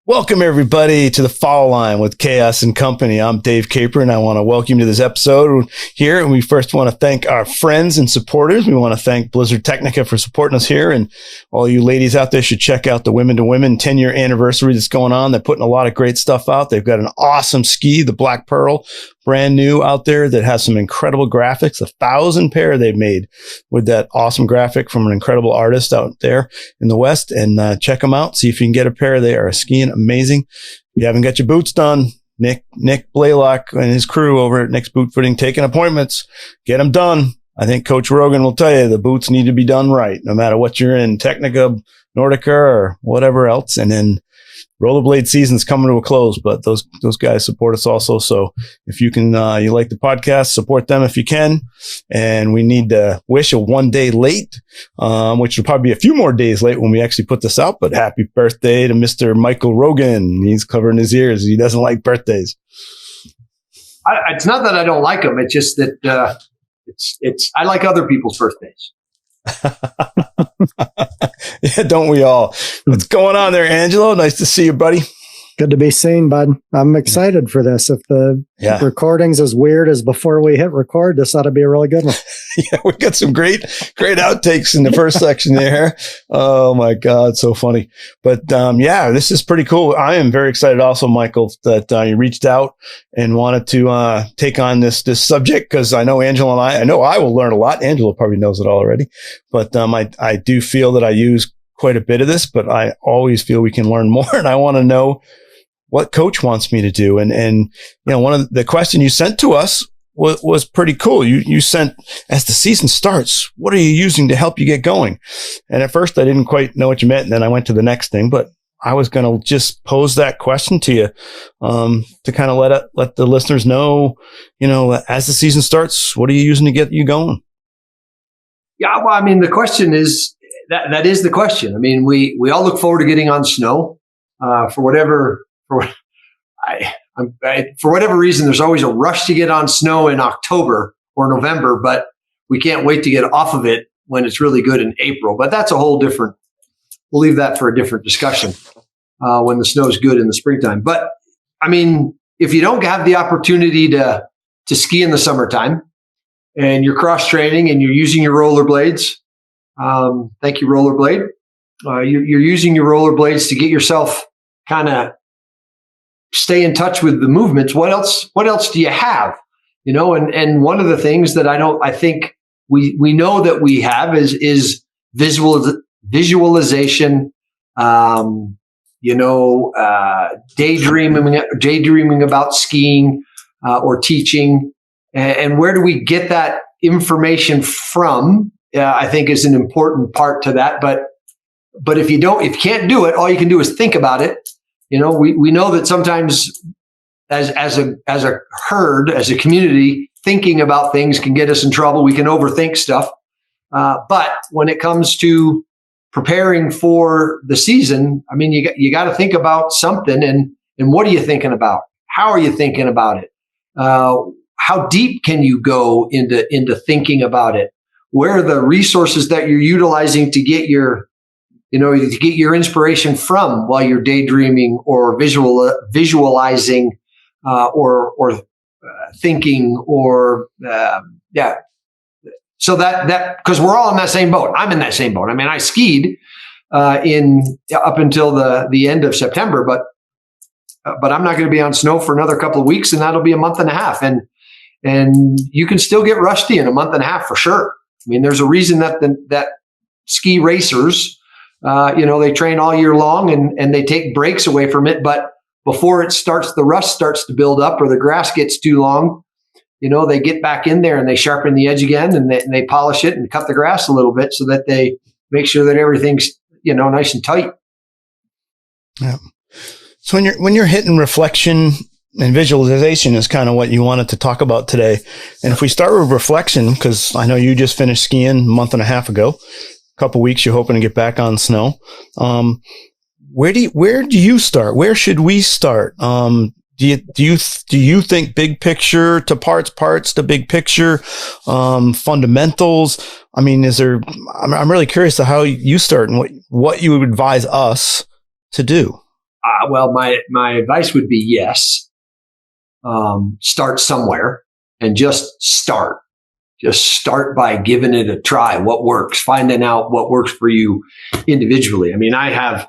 Welcome, everybody, to the Foul Line with Chaos and Company. I'm Dave Caper, and I want to welcome you to this episode here. And we first want to thank our friends and supporters. We want to thank Blizzard Technica for supporting us here. And all you ladies out there should check out the Women to Women 10-year anniversary that's going on. They're putting a lot of great stuff out. They've got an awesome ski, the Black Pearl, brand new out there that has some incredible graphics. 1,000 pair they've made with that awesome graphic from an incredible artist out there in the West. And check them out. See if you can get a pair. They are skiing amazing. If you haven't got your boots done, Nick Blaylock and his crew over at Nick's Boot Fitting taking appointments. Get them done. I think Coach Rogan will tell you the boots need to be done right, no matter what you're in, Technica, Nordica, or whatever else. And then rollerblade season's coming to a close, but those guys support us also. So if you can, you like the podcast, support them if you can. And we need to wish a 1 day late, which will probably be a few more days late when we actually put this out. But happy birthday to Mr. Michael Rogan. He's covering his ears. He doesn't like birthdays. It's not that I don't like them. It's just that I like other people's birthdays. Yeah, don't we all? What's going on there, Angelo? Nice to see you, buddy. Good to be seen, bud. I'm excited for this. If the recording's as weird as before we hit record, this ought to be a really good one. Yeah, we got some great outtakes in the first section there. Oh my God, so funny. But yeah, this is pretty cool. I am very excited also, Michael, that you reached out and wanted to take on this subject, because I know Angela and I know I will learn a lot. Angela probably knows it already, but I do feel that I use quite a bit of this, but I always feel we can learn more, and I want to know what Coach wants me to do. And you know, one of the question you sent to us was pretty cool. You sent, as the season starts, what are you using to help you get going? And at first I didn't quite know what you meant. And then I went to the next thing, but I was going to just pose that question to you, to kind of let the listeners know, you know, as the season starts, what are you using to get you going? Yeah. Well, I mean, the question is that is the question. I mean, we all look forward to getting on snow, for whatever reason. There's always a rush to get on snow in October or November, but we can't wait to get off of it when it's really good in April. But that's a whole different, we'll leave that for a different discussion, when the snow is good in the springtime. But I mean, if you don't have the opportunity to ski in the summertime and you're cross training and you're using your rollerblades, thank you, rollerblade. You're using your rollerblades to get yourself kind of stay in touch with the movements. What else do you have? You know, and one of the things that I think we know that we have is visualization, daydreaming about skiing, or teaching. And where do we get that information from? I think is an important part to that. But if you can't do it, all you can do is think about it. You know, we know that sometimes as a herd, as a community, thinking about things can get us in trouble. We can overthink stuff. But when it comes to preparing for the season, I mean, you got to think about something. And what are you thinking about? How are you thinking about it? How deep can you go into thinking about it? Where are the resources that you're utilizing to get your inspiration from while you're daydreaming or visualizing, or thinking, or So that because we're all in that same boat. I'm in that same boat. I mean, I skied up until the end of September, but I'm not going to be on snow for another couple of weeks, and that'll be a month and a half. And you can still get rusty in a month and a half for sure. I mean, there's a reason that ski racers, they train all year long and they take breaks away from it. But before the rust starts to build up or the grass gets too long, they get back in there and they sharpen the edge again and they polish it and cut the grass a little bit so that they make sure that everything's, nice and tight. Yeah. So when you're hitting reflection and visualization is kind of what you wanted to talk about today. And if we start with reflection, because I know you just finished skiing a month and a half ago, a couple of weeks, you're hoping to get back on snow. Where do you start? Where should we start? Do you think big picture to parts to big picture, fundamentals? I mean, I'm really curious to how you start and what you would advise us to do. Well, my advice would be yes. Start somewhere and just start. Just start by giving it a try. What works? Finding out what works for you individually. I mean, I have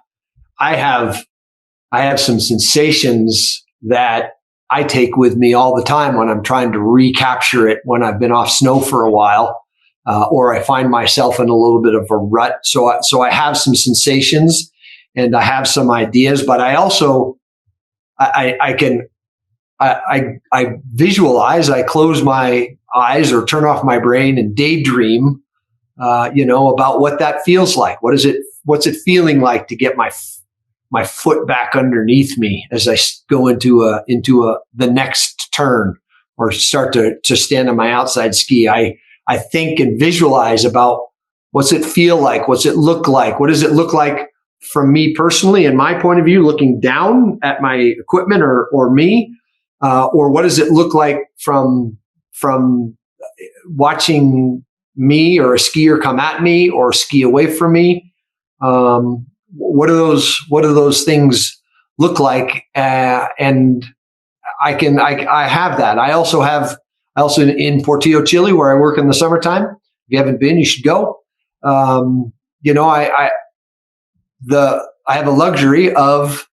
some sensations that I take with me all the time when I'm trying to recapture it when I've been off snow for a while, or I find myself in a little bit of a rut. So I have some sensations and I have some ideas, but I also I visualize. I close my eyes or turn off my brain and daydream, about what that feels like. What's it feeling like to get my foot back underneath me as I go into the next turn or start to stand on my outside ski. I think and visualize about what's it feel like? What's it look like? What does it look like from me personally and my point of view, looking down at my equipment or me? Or what does it look like from watching me or a skier come at me or ski away from me? What do those things look like? And I have that. I also in Portillo, Chile, where I work in the summertime. If you haven't been, you should go. I have a luxury of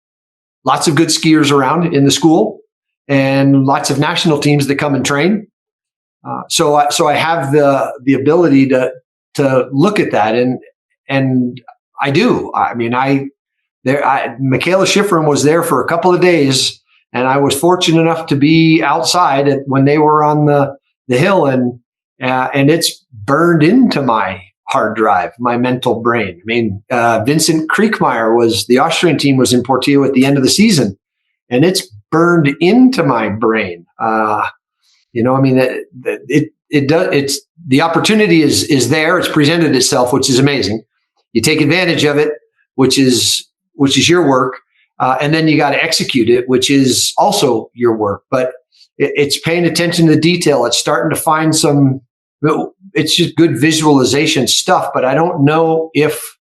lots of good skiers around in the school and lots of national teams that come and train. So I have the ability to look at that and I do. I mean, Michaela Schifrin was there for a couple of days, and I was fortunate enough to be outside when they were on the hill, and it's burned into my hard drive, my mental brain. I mean, Vincent Kriekmeier the Austrian team was in Portillo at the end of the season, and it's burned into my brain. It's the opportunity is there. It's presented itself, which is amazing. You take advantage of it, which is your work, and then you got to execute it, which is also your work. But it's paying attention to the detail. It's starting to find some. It's just good visualization stuff. But I don't know if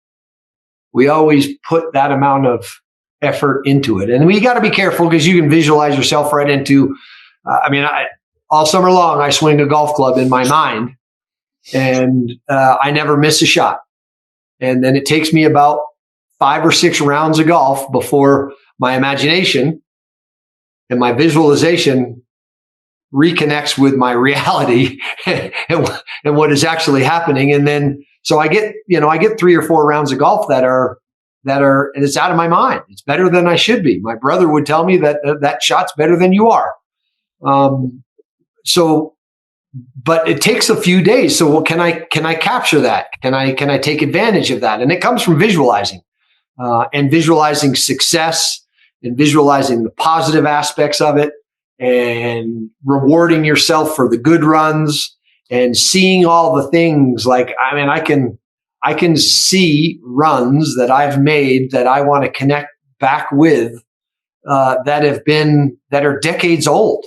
we always put that amount of effort into it. And we got to be careful because you can visualize yourself right into. All summer long, I swing a golf club in my mind, and I never miss a shot. And then it takes me about 5 or 6 rounds of golf before my imagination and my visualization reconnects with my reality and what is actually happening. And then, so I get 3 or 4 rounds of golf that are, and it's out of my mind. It's better than I should be. My brother would tell me that shot's better than you are. But it takes a few days. So can I capture that? Can I take advantage of that? And it comes from visualizing, and visualizing success and visualizing the positive aspects of it and rewarding yourself for the good runs and seeing all the things I can see runs that I've made that I want to connect back with, that are decades old.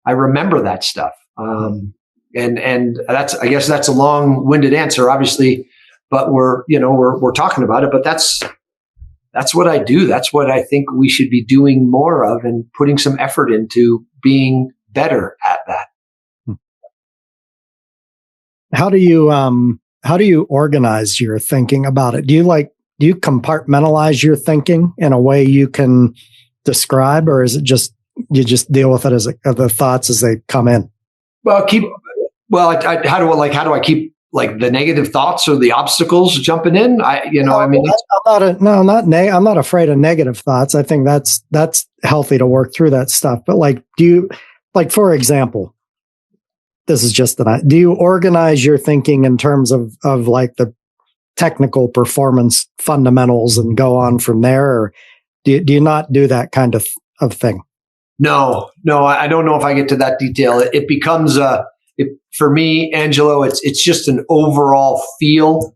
I remember that stuff. And I guess that's a long-winded answer, obviously, but we're talking about it, but that's what I do. That's what I think we should be doing more of and putting some effort into being better at that. How do you organize your thinking about it? Do you compartmentalize your thinking in a way you can describe, or is it just you just deal with it as the thoughts as they come in? How do I keep like the negative thoughts or the obstacles jumping in? I'm not afraid of negative thoughts. I think that's healthy to work through that stuff. But for example, this is just do you organize your thinking in terms of like the technical performance fundamentals and go on from there? Or do you not do that kind of thing? No, I don't know if I get to that detail. It becomes for me, Angelo, it's just an overall feel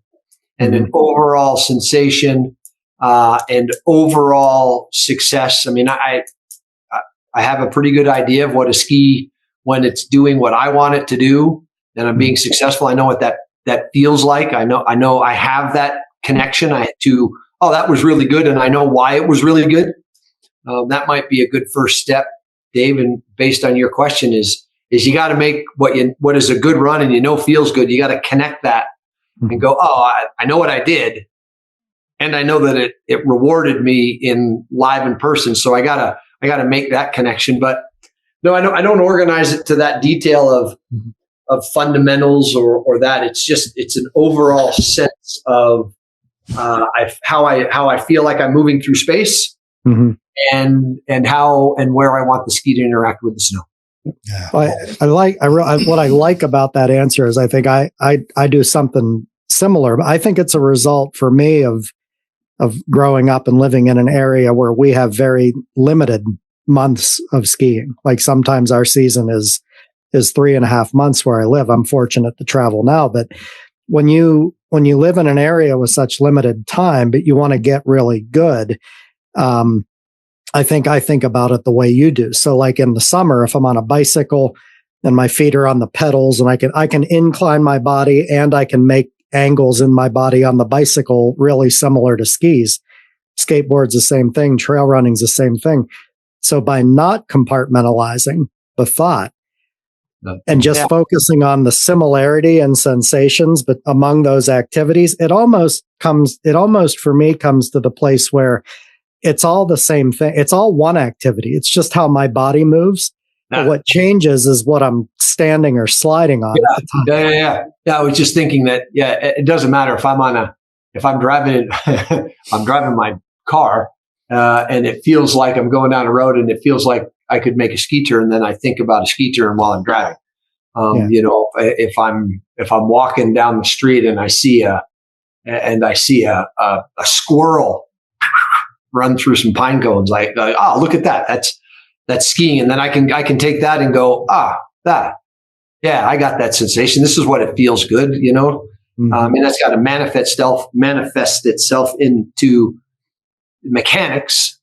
and an overall sensation, and overall success. I mean, I have a pretty good idea of what a ski, when it's doing what I want it to do and I'm being successful. I know what that feels like. I know I have that connection to oh, that was really good, and I know why it was really good. That might be a good first step, Dave. And based on your question, is you got to make what is a good run and feels good. You got to connect that and go, oh, I know what I did, and I know that it rewarded me in live in person. So I gotta make that connection. But no, I don't organize it to that detail of fundamentals or that. It's an overall sense of how I feel like I'm moving through space, and how and where I want the ski to interact with the snow. Yeah. What I like about that answer is I think I do something similar, but I think it's a result for me of growing up and living in an area where we have very limited months of skiing. Like sometimes our season is 3.5 months where I live. I'm fortunate to travel now, but when you live in an area with such limited time, but you want to get really good, I think about it the way you do. So like in the summer, if I'm on a bicycle and my feet are on the pedals and I can incline my body and I can make angles in my body on the bicycle really similar to skis. Skateboard's the same thing. Trail running's the same thing. So by not compartmentalizing the thought and just focusing on the similarity and sensations, but among those activities, it almost for me comes to the place where it's all the same thing. It's all one activity. It's just how my body moves. But what changes is what I'm standing or sliding on. Yeah. I was just thinking that, it doesn't matter if I'm driving I'm driving my car, and it feels like I'm going down a road and it feels like I could make a ski turn. Then I think about a ski turn while I'm driving. If I'm walking down the street and I see a squirrel run through some pine cones, like, oh, look at that. That's skiing. And then I can take that and go, I got that sensation. This is what it feels good, and that's got to manifest itself into mechanics.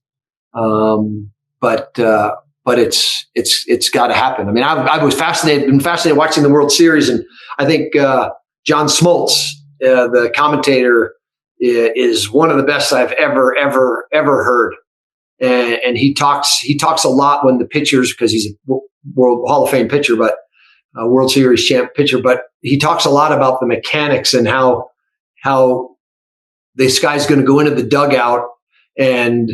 But it's got to happen. I mean, I was been fascinated watching the World Series, and I think John Smoltz, the commentator, is one of the best I've ever heard. And he talks a lot when the pitchers, because he's a World Hall of Fame pitcher, but World Series champ pitcher, but he talks a lot about the mechanics and how this guy's going to go into the dugout and,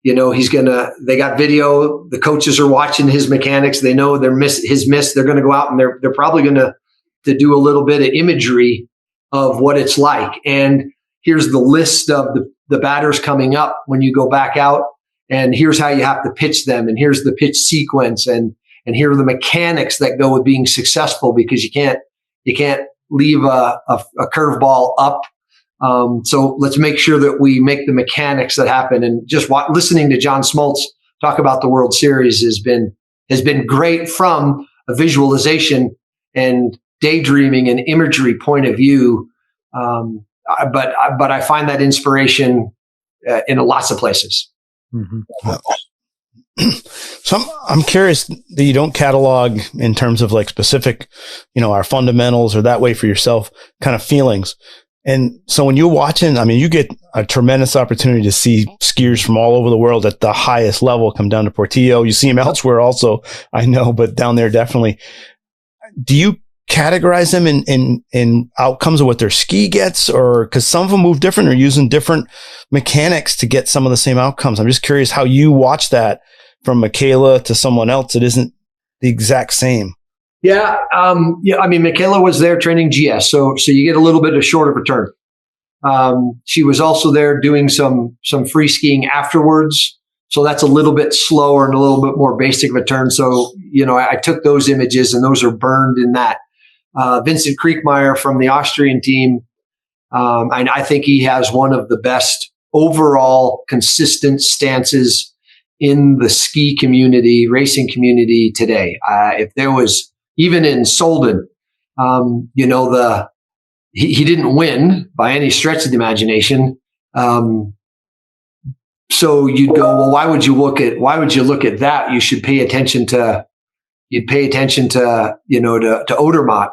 they got video, the coaches are watching his mechanics. They know his miss. They're going to go out and they're probably going to do a little bit of imagery of what it's like. And here's the list of the batters coming up when you go back out. And here's how you have to pitch them. And here's the pitch sequence. And here are the mechanics that go with being successful, because you can't leave a curveball up. So let's make sure that we make the mechanics that happen. And just listening to John Smoltz talk about the World Series has been great from a visualization and daydreaming and imagery point of view. But I find that inspiration in lots of places. Mm-hmm. So I'm curious that you don't catalog in terms of like specific, our fundamentals or that way for yourself kind of feelings. And so when you're watching, I mean, you get a tremendous opportunity to see skiers from all over the world at the highest level come down to Portillo. You see them elsewhere also, I know, but down there definitely. Do you categorize them in outcomes of what their ski gets, or because some of them move different or using different mechanics to get some of the same outcomes? I'm just curious how you watch that from Michaela to someone else. It isn't the exact same. Yeah. I mean, Michaela was there training GS. So you get a little bit of shorter return. She was also there doing some free skiing afterwards. So that's a little bit slower and a little bit more basic return. So, I took those images and those are burned in that. Vincent Kriechmeyer from the Austrian team. And I think he has one of the best overall consistent stances in the ski community, racing community today. If there was, even in Solden, he didn't win by any stretch of the imagination. So you'd go, well, why would you look at that? You should pay attention to, to Odermatt,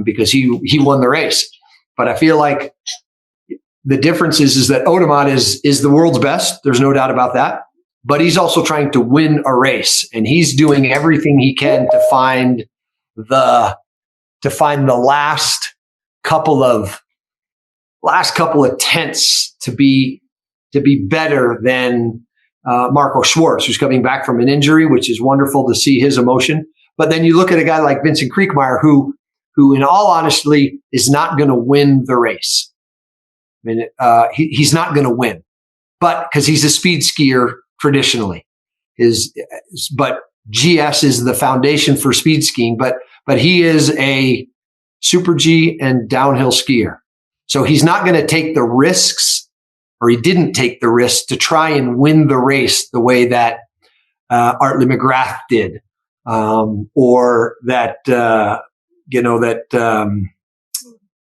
because he won the race. But I feel like the difference is that Odermatt is the world's best. There's no doubt about that. But he's also trying to win a race, and he's doing everything he can to find the last couple of tenths to be better than Marco Schwartz, who's coming back from an injury, which is wonderful to see his emotion. But then you look at a guy like Vincent Kriekmeyer, who in all honesty is not going to win the race. I mean, he's not going to win, but because he's a speed skier traditionally, but GS is the foundation for speed skiing. But he is a Super G and downhill skier, so he's not going to take the risks, or he didn't take the risk to try and win the race the way that Artley McGrath did, or that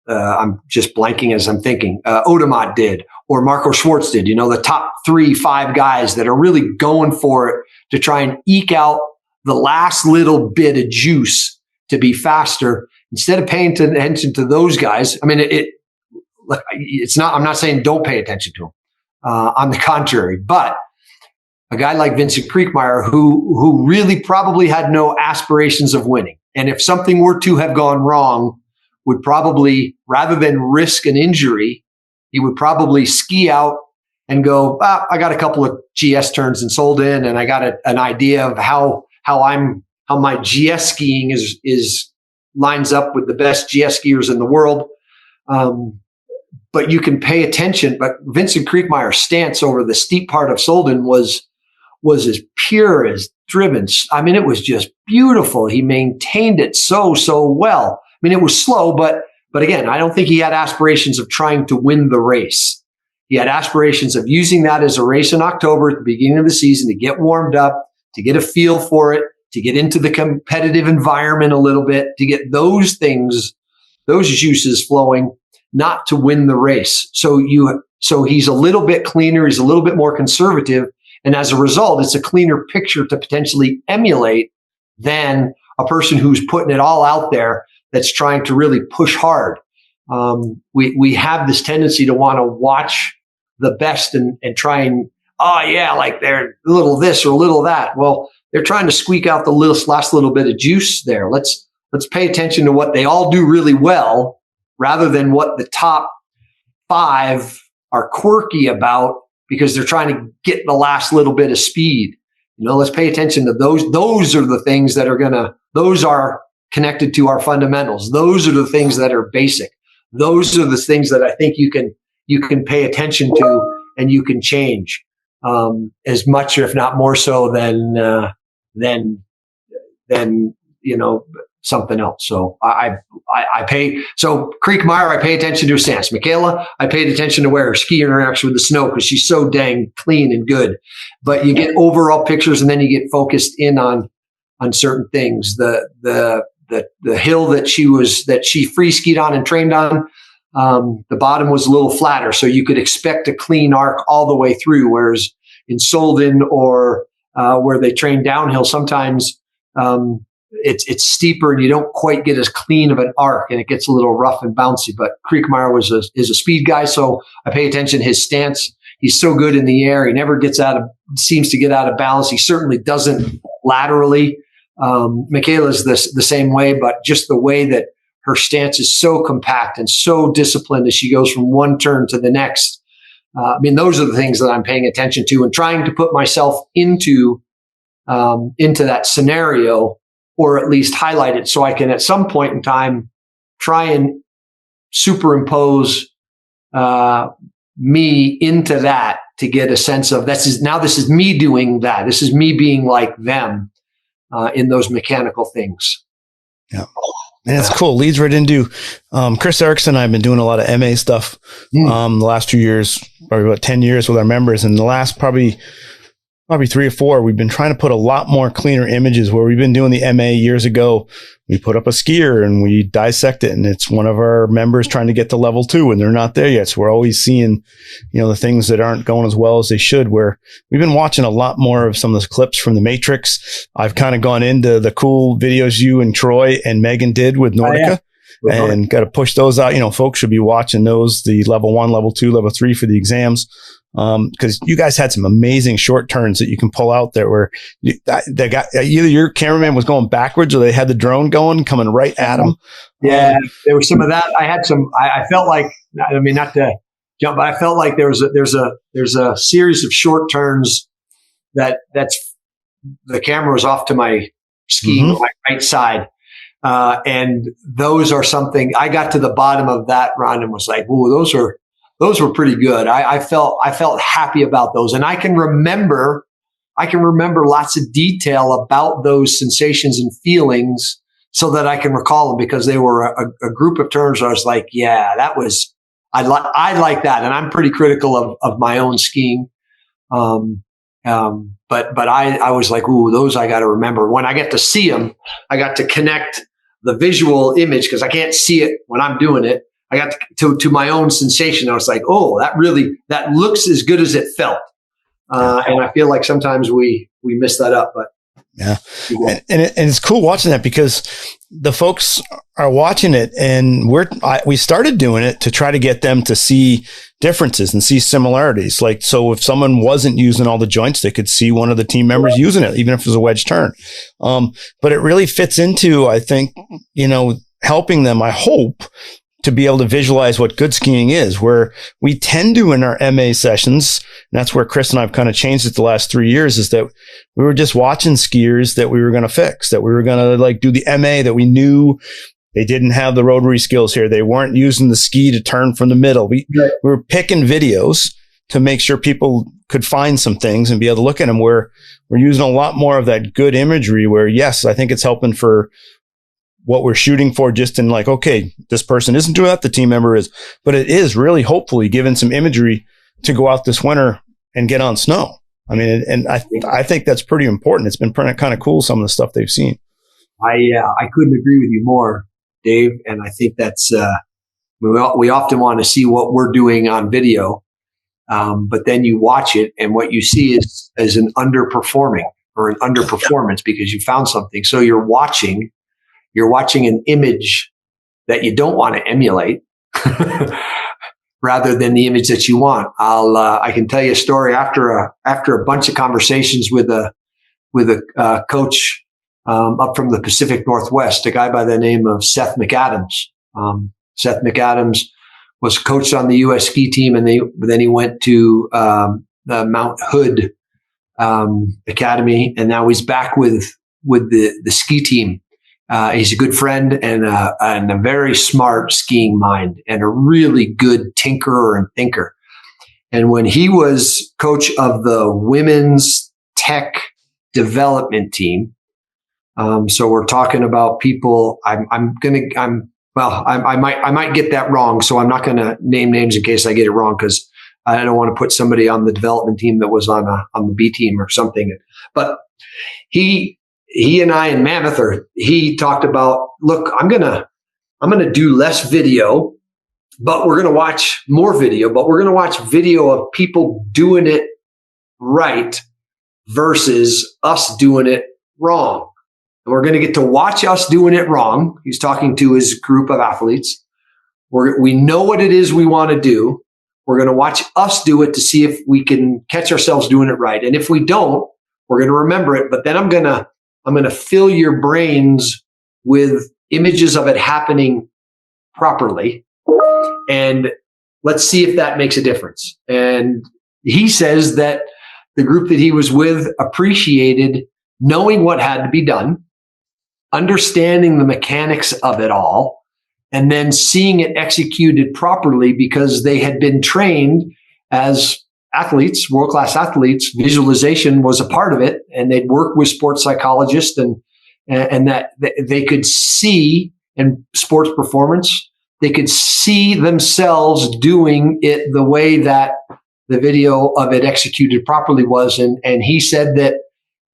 I'm just blanking as I'm thinking. Odermatt did, or Marco Schwartz did. The top 3-5 guys that are really going for it to try and eke out the last little bit of juice to be faster. Instead of paying attention to those guys, I mean, it's not. I'm not saying don't pay attention to them. On the contrary, but a guy like Vincent Kriekmeyer, who really probably had no aspirations of winning, and if something were to have gone wrong, would probably, rather than risk an injury, he would probably ski out and go, I got a couple of GS turns in Solden, and I got an idea of how my GS skiing is lines up with the best GS skiers in the world. But you can pay attention. But Vincent Kriekmeyer's stance over the steep part of Solden was as pure as driven. I mean, it was just beautiful. He maintained it so well. I mean, it was slow, but again, I don't think he had aspirations of trying to win the race. He had aspirations of using that as a race in October at the beginning of the season to get warmed up, to get a feel for it, to get into the competitive environment a little bit, to get those things, those juices flowing, not to win the race. So he's a little bit cleaner. He's a little bit more conservative. And as a result, it's a cleaner picture to potentially emulate than a person who's putting it all out there that's trying to really push hard. We have this tendency to want to watch the best and try and, like they're a little this or a little that. Well, they're trying to squeak out the last little bit of juice there. Let's pay attention to what they all do really well, rather than what the top 5 are quirky about because they're trying to get the last little bit of speed. Let's pay attention to those. Those are the things that those are connected to our fundamentals. Those are the things that are basic. Those are the things that I think you can pay attention to and you can change as much, if not more so than something else. So Kriekmeyer, I pay attention to her stance. Michaela, I paid attention to where her ski interaction with the snow because she's so dang clean and good. But you get overall pictures and then you get focused in on certain things. The hill that she free skied on and trained on, the bottom was a little flatter, so you could expect a clean arc all the way through. Whereas in Solden or where they train downhill, sometimes it's steeper and you don't quite get as clean of an arc, and it gets a little rough and bouncy. But Kriekmeyer is a speed guy, so I pay attention to his stance. He's so good in the air; he never seems to get out of balance. He certainly doesn't laterally. Michaela's the same way, but just the way that her stance is so compact and so disciplined as she goes from one turn to the next. Those are the things that I'm paying attention to and trying to put myself into that scenario, or at least highlight it so I can at some point in time try and superimpose me into that to get a sense of this is me doing that. This is me being like them in those mechanical things. Yeah. And it's cool. Leads right into Chris Erickson and I have been doing a lot of MA stuff the last few years, probably about 10 years with our members. And the last probably 3 or 4, we've been trying to put a lot more cleaner images where we've been doing the MA years ago. We put up a skier and we dissect it, and it's one of our members trying to get to level 2 and they're not there yet. So we're always seeing, the things that aren't going as well as they should, where we've been watching a lot more of some of those clips from the Matrix. I've kind of gone into the cool videos you and Troy and Megan did with Nordica. and got to push those out. Folks should be watching those, the level 1, level 2, level 3 for the exams. Because you guys had some amazing short turns that you can pull out there where they got either your cameraman was going backwards or they had the drone coming right at them. Yeah, there was some of that. I had some. I felt like, I mean, not to jump, but I felt like there's a series of short turns that's the camera was off to my ski, my right side, and those are something. I got to the bottom of that run and was like, "Ooh, those were pretty good." I felt happy about those, and I can remember lots of detail about those sensations and feelings, so that I can recall them, because they were a group of turns where I was like, "Yeah, that was I like that," and I'm pretty critical of my own skiing. But I was like, "Ooh, those I got to remember." When I get to see them, I got to connect the visual image, because I can't see it when I'm doing it. I got to my own sensation. I was like, "Oh, that looks as good as it felt." And I feel like sometimes we miss that up, but yeah. And it's cool watching that, because the folks are watching it, and we started doing it to try to get them to see differences and see similarities. Like, so if someone wasn't using all the joints, they could see one of the team members using it, even if it was a wedge turn. But it really fits into, I think, helping them, I hope, to be able to visualize what good skiing is, where we tend to in our MA sessions. And that's where Chris and I have kind of changed it the last 3 years, is that we were just watching skiers that we were going to fix, that we were going to do the MA, that we knew they didn't have the rotary skills here. They weren't using the ski to turn from the middle. We were picking videos to make sure people could find some things and be able to look at them, where we're using a lot more of that good imagery, where yes, I think it's helping for what we're shooting for, just in like, okay, this person isn't doing that, the team member is, but it is really hopefully giving some imagery to go out this winter and get on snow. I mean, and I think that's pretty important. It's been kind of cool, some of the stuff they've seen. I couldn't agree with you more, Dave. And I think that's, we often want to see what we're doing on video. But then you watch it, and what you see is an underperforming or an underperformance, because you found something. So you're watching an image that you don't want to emulate rather than the image that you want. I can tell you a story after a bunch of conversations with a coach up from the Pacific Northwest, a guy by the name of Seth McAdams. Seth McAdams was coached on the U.S. ski team, and then he went to the Mount Hood Academy, and now he's back with the ski team. He's a good friend and a very smart skiing mind, and a really good tinkerer and thinker. And when he was coach of the women's tech development team, so we're talking about people. I might get that wrong, so I'm not going to name names in case I get it wrong, because I don't want to put somebody on the development team that was on the B team or something. But he and I in Mammoth, he talked about, look, I'm gonna do less video, but we're gonna watch more video, but we're gonna watch video of people doing it right versus us doing it wrong. And we're gonna get to watch us doing it wrong. He's talking to his group of athletes. We know what it is we want to do. We're gonna watch us do it to see if we can catch ourselves doing it right. And if we don't, we're gonna remember it. But then I'm gonna fill your brains with images of it happening properly. And let's see if that makes a difference. And he says that the group that he was with appreciated knowing what had to be done, understanding the mechanics of it all, and then seeing it executed properly, because they had been trained as athletes, world-class athletes. Visualization was a part of it, and they'd work with sports psychologists, and that they could see in sports performance, they could see themselves doing it the way that the video of it executed properly was. And he said that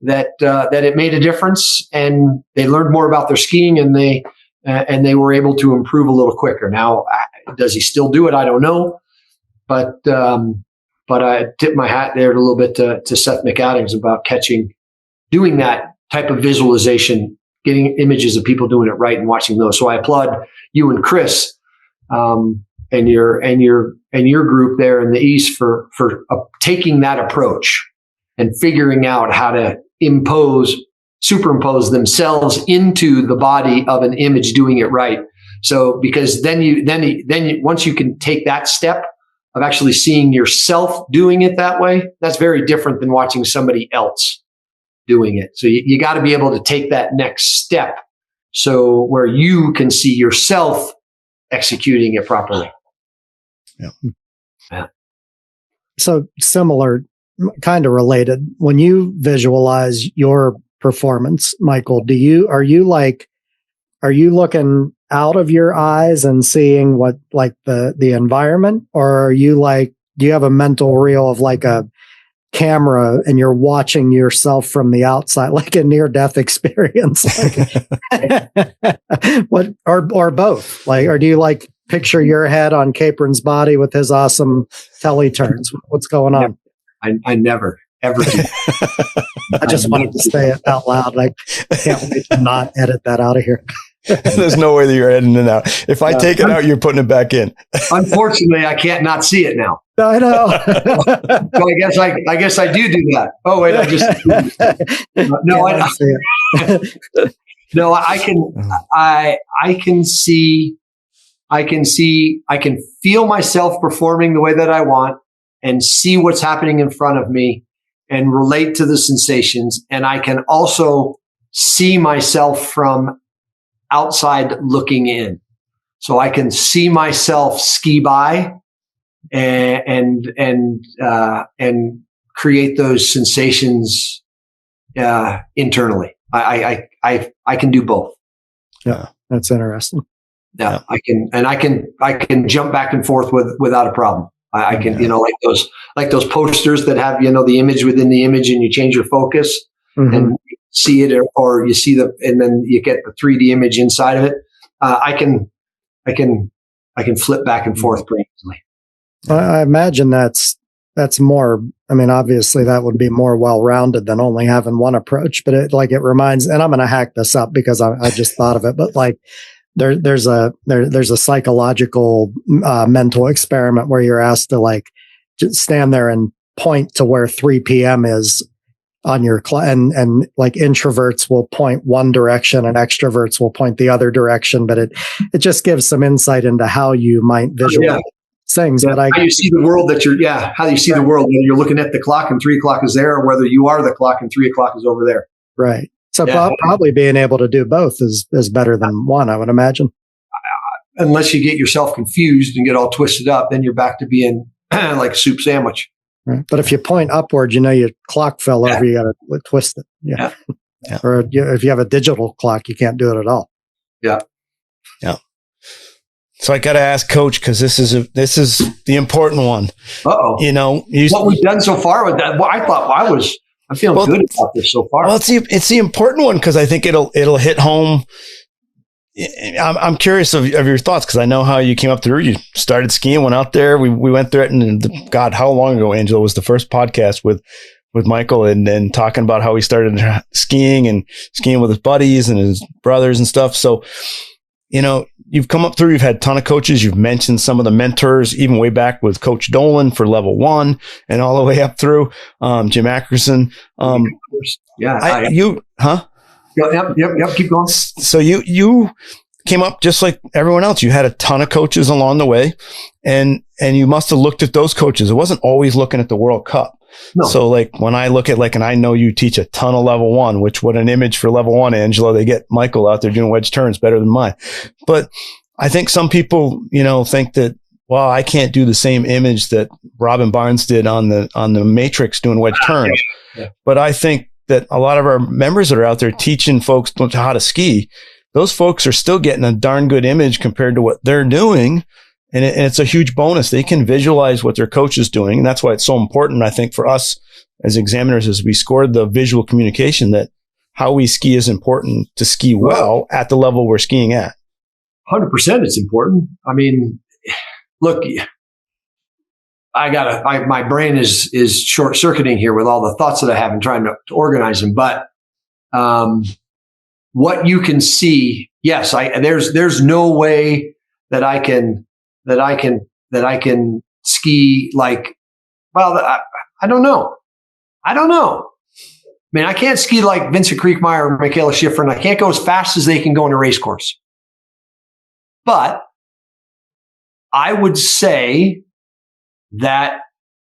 it made a difference, and they learned more about their skiing, and they were able to improve a little quicker. Now, does he still do it? I don't know, but I tip my hat there a little bit to Seth McAdams about doing that type of visualization getting images of people doing it right and watching those. So I applaud you and Chris, and your group there in the East for taking that approach and figuring out how to superimpose themselves into the body of an image doing it right. So because then once you can take that step of actually seeing yourself doing it that way, that's very different than watching somebody else doing it. So you got to be able to take that next step, so where you can see yourself executing it properly. Yeah. So similar, kind of related. When you visualize your performance, Michael, are you looking out of your eyes and seeing what, like the environment, or are you like, do you have a mental reel of like a camera and you're watching yourself from the outside, like a near-death experience? What, or both? Like, or do you like picture your head on Capron's body with his awesome telly turns? What's going on? I never, ever do. I just wanted to say it out loud. I can't wait to not edit that out of here. There's no way that you're editing it out. If I take it out, you're putting it back in. Unfortunately, I can't not see it now. I know. So I guess I do that. Oh wait, I just no. No, I can see. I can feel myself performing the way that I want and see what's happening in front of me and relate to the sensations. And I can also see myself from outside looking in. So I can see myself ski by and create those sensations internally. I can do both. Yeah, that's interesting. Yeah, I can jump back and forth without a problem. I can, like those posters that have, the image within the image, and you change your focus and see it, or you see and then you get the 3D image inside of it. I can flip back and forth pretty easily. I imagine that's more, I mean, obviously that would be more well-rounded than only having one approach, but it reminds, and I'm going to hack this up because I just thought of it, but like, there's a psychological mental experiment where you're asked to like just stand there and point to where 3 p.m. is on your and like introverts will point one direction and extroverts will point the other direction, but it just gives some insight into how you might visualize things. Yeah. But how you see the world how you see the world, whether you're looking at the clock and 3 o'clock is there, or whether you are the clock and 3 o'clock is over there. Right. So probably being able to do both is better than one, I would imagine. Unless you get yourself confused and get all twisted up, then you're back to being like a soup sandwich. Right. But if you point upward, your clock fell over, you got to twist it. Yeah. Or if you have a digital clock, you can't do it at all. Yeah. Yeah. So I got to ask Coach, because this is the important one. Uh-oh. What we've done so far with that. Well, I thought I'm feeling good about this so far. Well, it's the important one because I think it'll hit home. I'm curious of your thoughts, because I know how you came up through. You started skiing, went out there. We went through it, and God, how long ago, Angela, was the first podcast with Michael, and talking about how he started skiing and skiing with his buddies and his brothers and stuff. So, you've come up through, you've had a ton of coaches. You've mentioned some of the mentors, even way back with Coach Dolan for level 1 and all the way up through Jim Ackerson. Yep. Keep going. So you came up just like everyone else. You had a ton of coaches along the way, and you must have looked at those coaches. It wasn't always looking at the World Cup. No. So like when I look at and I know you teach a ton of level 1, which what an image for level 1, Angela, they get Michael out there doing wedge turns better than mine. But I think some people, think that, well, I can't do the same image that Robin Barnes did on the Matrix doing wedge turns. Yeah. But I think that a lot of our members that are out there teaching folks how to ski, those folks are still getting a darn good image compared to what they're doing. And it's a huge bonus. They can visualize what their coach is doing. And that's why it's so important, I think, for us as examiners, as we scored the visual communication, that how we ski is important to ski well at the level we're skiing at. 100% it's important. I mean, look, my brain is short circuiting here with all the thoughts that I have and trying to organize them. But what you can see, yes, there's no way that I can ski like, well, I don't know. I mean, I can't ski like Vincent Kriegmeyer or Michaela Schifrin. I can't go as fast as they can go in a race course. But I would say that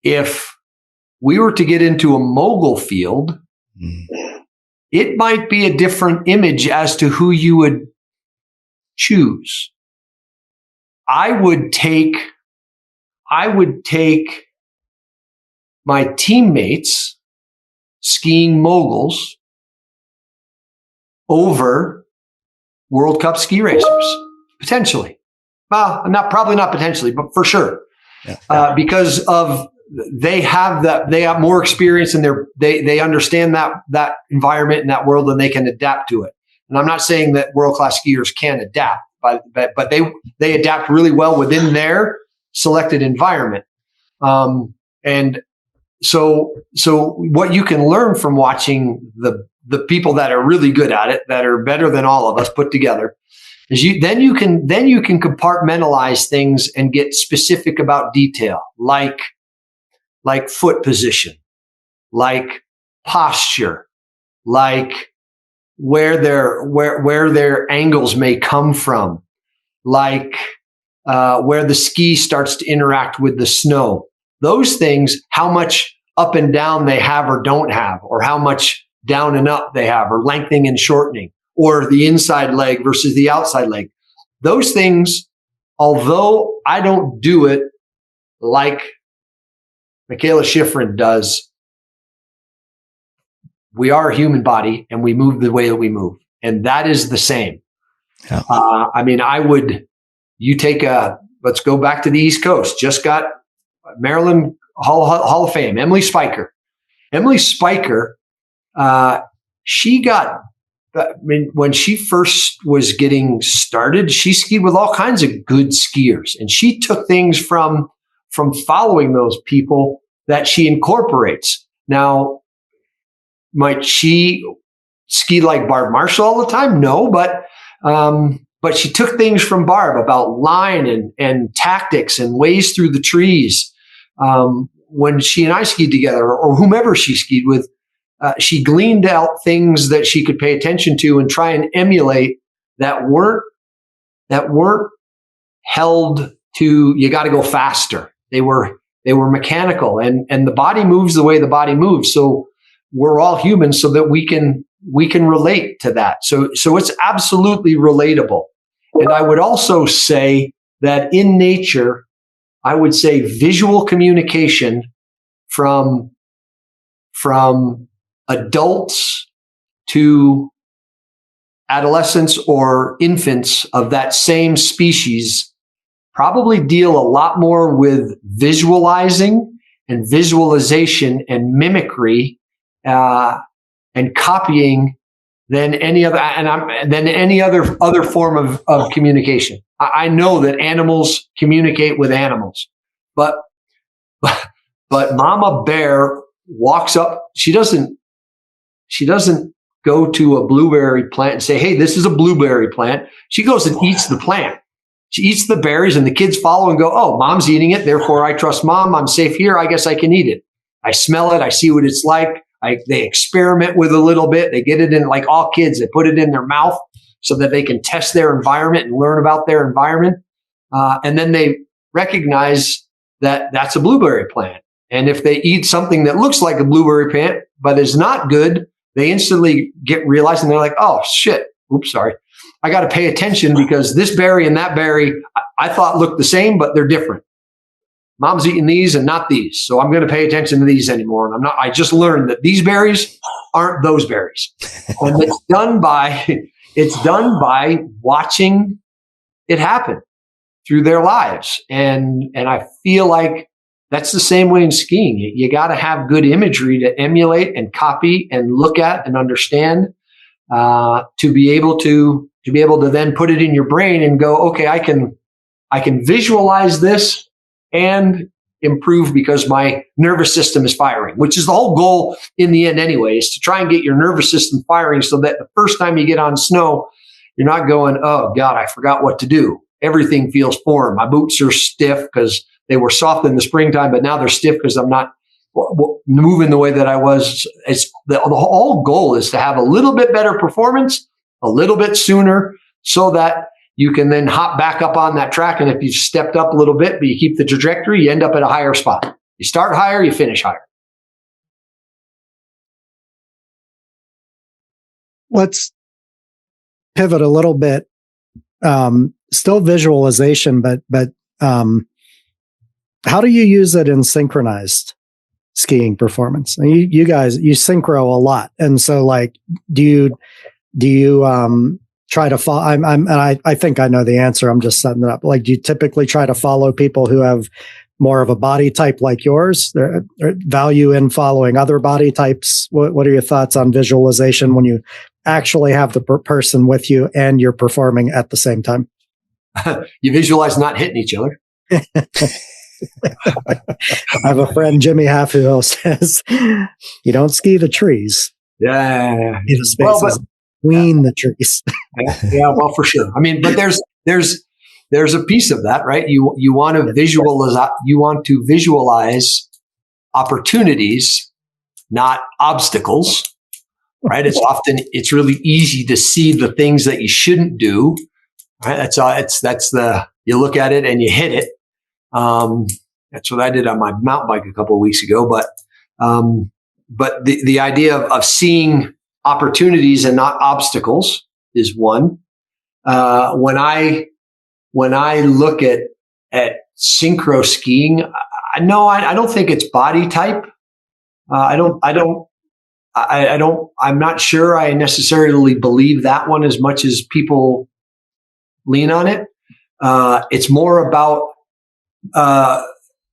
if we were to get into a mogul field, it might be a different image as to who you would choose. I would take my teammates skiing moguls over World Cup ski racers, potentially. Well, probably not potentially, but for sure, because of they have more experience and they understand that environment and that world, and they can adapt to it. And I'm not saying that world-class skiers can't adapt, but they adapt really well within their selected environment. And so what you can learn from watching the people that are really good at it, that are better than all of us put together, is you can compartmentalize things and get specific about detail, like foot position, like posture, like where their angles may come from, like where the ski starts to interact with the snow. Those things, how much up and down they have or don't have, or how much down and up they have, or lengthening and shortening, or the inside leg versus the outside leg. Those things, although I don't do it like Michaela Schifrin does, we are a human body and we move the way that we move. And that is the same. Yeah. I mean, let's go back to the East Coast. Just got Maryland Hall of Fame, Emily Spiker. Emily Spiker, when she first was getting started, she skied with all kinds of good skiers. And she took things from following those people that she incorporates. Now, might she ski like Barb Marshall all the time? No, but she took things from Barb about line and tactics and ways through the trees. When she and I skied together, or whomever she skied with, she gleaned out things that she could pay attention to and try and emulate that weren't held to, you got to go faster. They were mechanical, and the body moves the way the body moves. So we're all humans, so that we can relate to that. So it's absolutely relatable. And I would also say that in nature, I would say visual communication from adults to adolescents or infants of that same species probably deal a lot more with visualizing and visualization and mimicry and copying than any other form of communication. I know that animals communicate with animals, but Mama Bear walks up. She doesn't go to a blueberry plant and say, "Hey, this is a blueberry plant." She goes and eats the plant. She eats the berries, and the kids follow and go, "Oh, Mom's eating it. Therefore, I trust Mom. I'm safe here. I guess I can eat it." I smell it. I see what it's like. They experiment with a little bit. They get it in, like all kids, they put it in their mouth so that they can test their environment and learn about their environment. And then they recognize that that's a blueberry plant. And if they eat something that looks like a blueberry plant, but is not good, they instantly realize, and they're like, "Oh shit. Oops, sorry. I got to pay attention because this berry and that berry I thought looked the same, but they're different. Mom's eating these and not these. So I'm going to pay attention to these anymore. And I just learned that these berries aren't those berries." And it's done by watching it happen through their lives. And I feel like that's the same way in skiing. You got to have good imagery to emulate and copy and look at and understand, to be able to then put it in your brain and go, okay, I can visualize this and improve because my nervous system is firing, which is the whole goal in the end anyway, is to try and get your nervous system firing so that the first time you get on snow, you're not going, oh God, I forgot what to do. Everything feels foreign. My boots are stiff because they were soft in the springtime, but now they're stiff because I'm not moving the way that I was. The whole goal is to have a little bit better performance a little bit sooner so that you can then hop back up on that track. And if you've stepped up a little bit, but you keep the trajectory, you end up at a higher spot. You start higher, you finish higher. Let's pivot a little bit. Still visualization, but how do you use it in synchronized skiing performance? And you guys, you synchro a lot. And so like, do you try to follow? I think I know the answer. I'm just setting it up. Like, do you typically try to follow people who have more of a body type like yours? There value in following other body types. What are your thoughts on visualization when you actually have the person with you and you're performing at the same time? You visualize not hitting each other. I have a friend, Jimmy Halfhill, says, you don't ski the trees. Yeah. Ski the spaces between the trees. Yeah, well, for sure. I mean, but there's a piece of that, right? You want to visualize opportunities, not obstacles, right? It's really easy to see the things that you shouldn't do. Right? You look at it and you hit it. That's what I did on my mountain bike a couple of weeks ago. But the idea of seeing opportunities and not obstacles is one. When I look at synchro skiing, I don't think it's body type. I'm not sure I necessarily believe that one as much as people lean on it. It's more about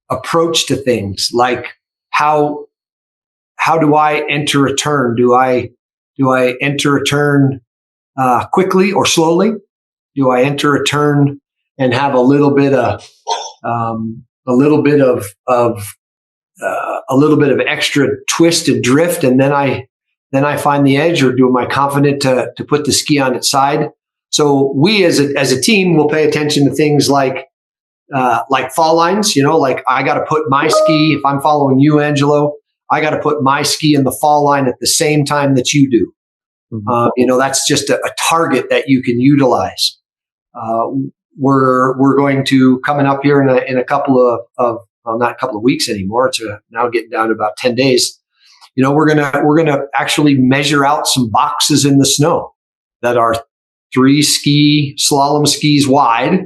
approach to things, like how do I enter a turn? Do I enter a turn quickly or slowly? Do I enter a turn and have a little bit of extra twist and drift, and then I find the edge, or am I confident to put the ski on its side? So we as a team will pay attention to things like fall lines. Like I got to put my ski, if I'm following you, Angelo, I got to put my ski in the fall line at the same time that you do. Mm-hmm. That's just a target that you can utilize. We're going to coming up here in a couple of not a couple of weeks anymore. It's now getting down to about 10 days. We're gonna actually measure out some boxes in the snow that are 3 slalom skis wide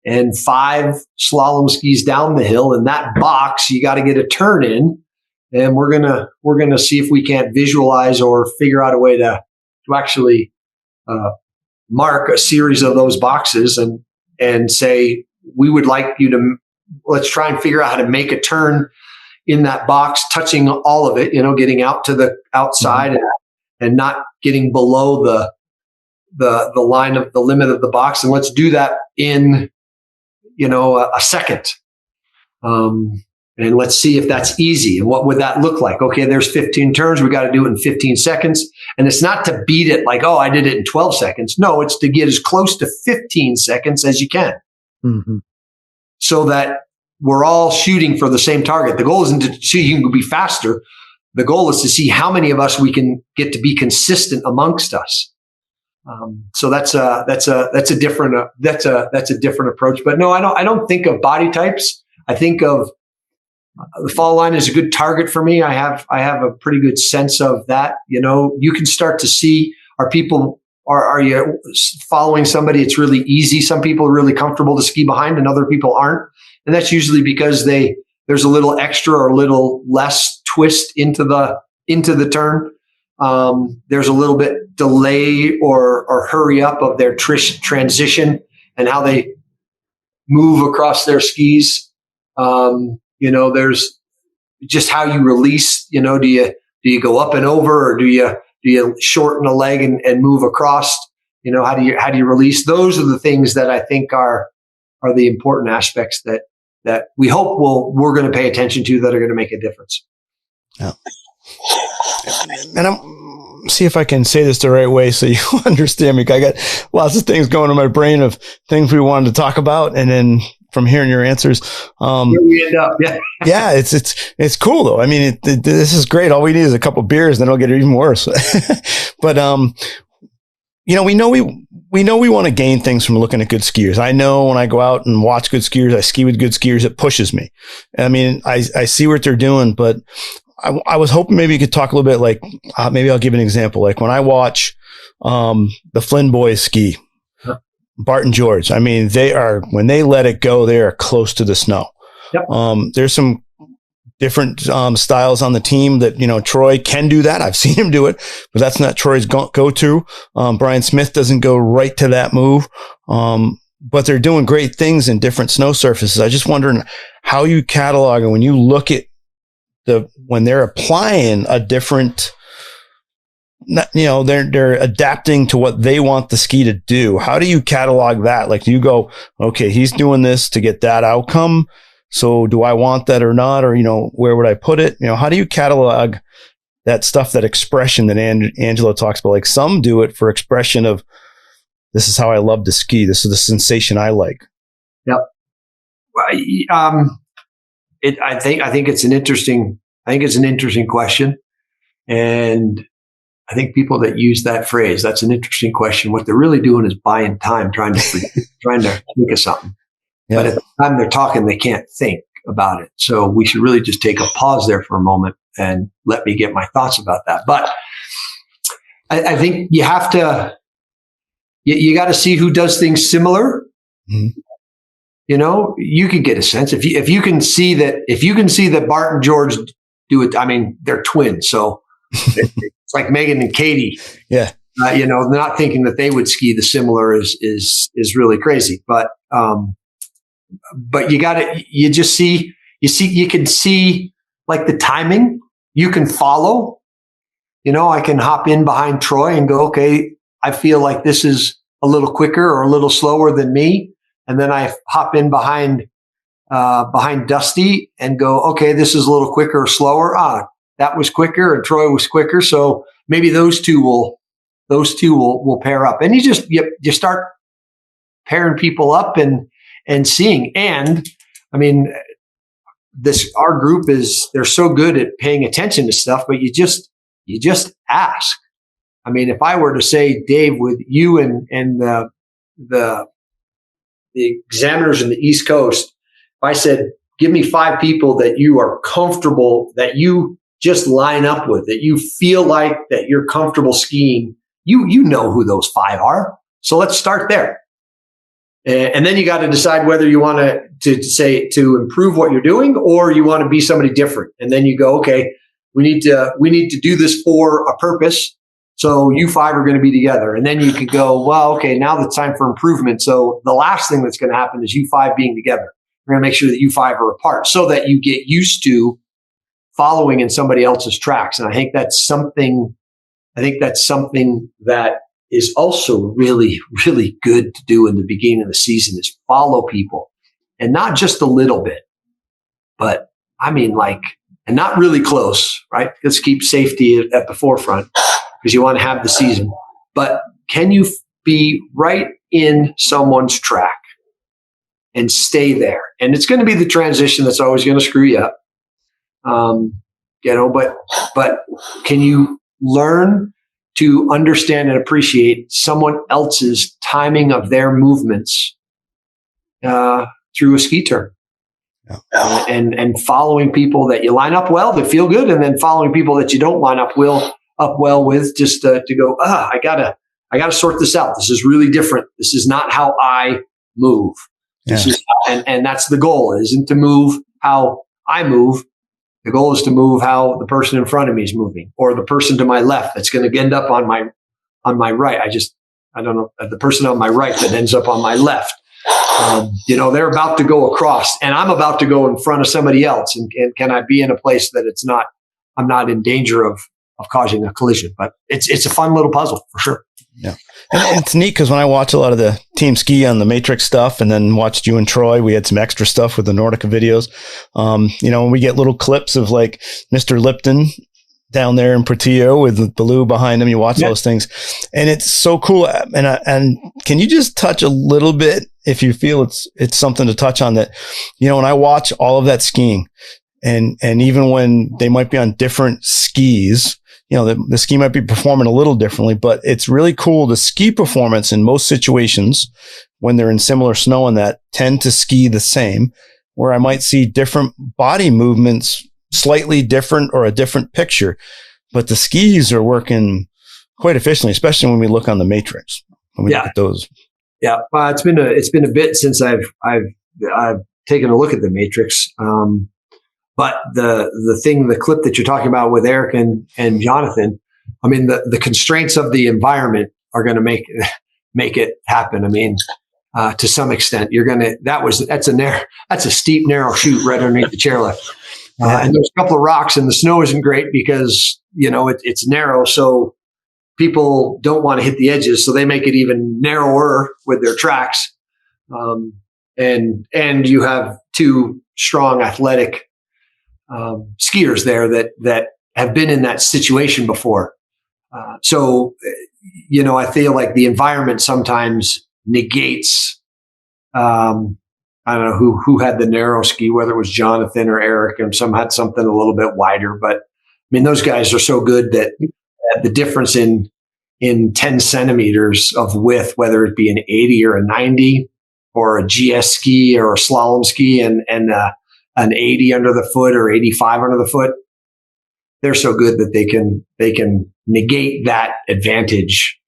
and 5 slalom skis down the hill. In that box, you got to get a turn in, and we're gonna see if we can't visualize or figure out a way to actually mark a series of those boxes and say, we would like you to, let's try and figure out how to make a turn in that box, touching all of it, getting out to the outside and not getting below the line of the limit of the box. And let's do that in, a second. And let's see if that's easy. And what would that look like? Okay, there's 15 turns. We got to do it in 15 seconds. And it's not to beat it like, oh, I did it in 12 seconds. No, it's to get as close to 15 seconds as you can. Mm-hmm. So that we're all shooting for the same target. The goal isn't to see you can be faster. The goal is to see how many of us we can get to be consistent amongst us. So that's a different approach. But no, I don't think of body types. I think of the fall line is a good target for me. I have a pretty good sense of that. You can start to see, are you following somebody? It's really easy. Some people are really comfortable to ski behind and other people aren't. And that's usually because there's a little extra or a little less twist into the turn. There's a little bit delay or hurry up of their transition and how they move across their skis. There's just how you release. Do you go up and over, or do you shorten a leg and move across? How do you release? Those are the things that I think are the important aspects that that we hope we're going to pay attention to that are going to make a difference. Yeah. And I'm see if I can say this the right way so you understand me. I got lots of things going in my brain of things we wanted to talk about, and then from hearing your answers, where we end up, yeah, yeah, it's cool though. I mean, this is great. All we need is a couple beers, then it'll get even worse. But you know, we know we want to gain things from looking at good skiers. I know when I go out and watch good skiers, I ski with good skiers, it pushes me. I mean, I see what they're doing, but I was hoping maybe you could talk a little bit, like maybe I'll give an example. Like when I watch the Flynn boys ski, Bart and George, I mean, when they let it go, they are close to the snow. Yep. There's some different styles on the team that, you know, Troy can do that. I've seen him do it, but that's not Troy's go-to. Brian Smith doesn't go right to that move. But they're doing great things in different snow surfaces. I just wondering how you catalog, and when you look at when they're applying a different, you know, they're adapting to what they want the ski to do. How do you catalog that? Like, do you go, okay, he's doing this to get that outcome, so do I want that or not? Or, you know, where would I put it? You know, how do you catalog that stuff, that expression that Angela talks about? Like, some do it for expression of, this is how I love to ski. This is the sensation I like. Yep. I think it's an interesting question. And I think people that use that phrase, that's an interesting question. What they're really doing is buying time, trying to think of something. Yeah. But at the time they're talking, they can't think about it. So we should really just take a pause there for a moment and let me get my thoughts about that. But I think you have to, you got to see who does things similar. Mm-hmm. You know, you can get a sense if you can see that Bart and George do it. I mean, they're twins, so it's like Megan and Katie. Yeah. You know, not thinking that they would ski the similar is really crazy. But you can see like the timing. You can follow. You know, I can hop in behind Troy and go, okay, I feel like this is a little quicker or a little slower than me. And then I hop in behind Dusty and go, okay, this is a little quicker or slower. That was quicker and Troy was quicker. So maybe those two will pair up. And you start pairing people up and seeing. And I mean, our group they're so good at paying attention to stuff, but you just ask. I mean, if I were to say, Dave, with you and the examiners in the East Coast, if I said, give me 5 people that you are comfortable, that you just line up with, that you feel like that you're comfortable skiing, you know who those 5 are. So let's start there. And then you got to decide whether you want to improve what you're doing, or you want to be somebody different. And then you go, okay, we need to do this for a purpose. So you 5 are going to be together. And then you could go, well, okay, now it's time for improvement. So the last thing that's going to happen is you 5 being together. We're going to make sure that you 5 are apart so that you get used to following in somebody else's tracks. And I think that's something that is also really, really good to do in the beginning of the season, is follow people. And not just a little bit, but I mean, and not really close, right? Let's keep safety at the forefront, because you want to have the season. But can you be right in someone's track and stay there? And it's going to be the transition that's always going to screw you up. You know, but can you learn to understand and appreciate someone else's timing of their movements through a ski turn? Yeah. And following people that you line up well, that feel good, and then following people that you don't line up well with, just to go, I gotta sort this out. This is really different. This is not how I move. This is, and that's the goal, isn't to move how I move. The goal is to move how the person in front of me is moving, or the person to my left that's going to end up on my right. I don't know, the person on my right that ends up on my left. You know, they're about to go across, and I'm about to go in front of somebody else. And can I be in a place that I'm not in danger of causing a collision? But it's a fun little puzzle for sure. Yeah. And it's neat because when I watch a lot of the team ski on the Matrix stuff and then watched you and Troy, we had some extra stuff with the Nordica videos. When we get little clips of like Mr. Lipton down there in Portillo with Baloo behind him, you watch those things and it's so cool. And can you just touch a little bit if you feel it's something to touch on that, when I watch all of that skiing and even when they might be on different skis, the ski might be performing a little differently, but it's really cool. The ski performance in most situations when they're in similar snow and that tend to ski the same, where I might see different body movements, slightly different or a different picture, but the skis are working quite efficiently, especially when we look on the Matrix. When we look at those. Yeah. It's been a bit since I've taken a look at the Matrix. But the clip that you're talking about with Eric and Jonathan, I mean, the constraints of the environment are going to make it happen. I mean, to some extent, that's a steep, narrow chute right underneath the chairlift. And there's a couple of rocks and the snow isn't great because, it's narrow. So people don't want to hit the edges. So they make it even narrower with their tracks. And you have two strong athletic skiers there that have been in that situation before. So I feel like the environment sometimes negates, I don't know who had the narrow ski, whether it was Jonathan or Eric, and some had something a little bit wider, but I mean, those guys are so good that the difference in 10 centimeters of width, whether it be an 80 or a 90 or a GS ski or a slalom ski and an 80 under the foot or 85 under the foot, they're so good that they can negate that advantage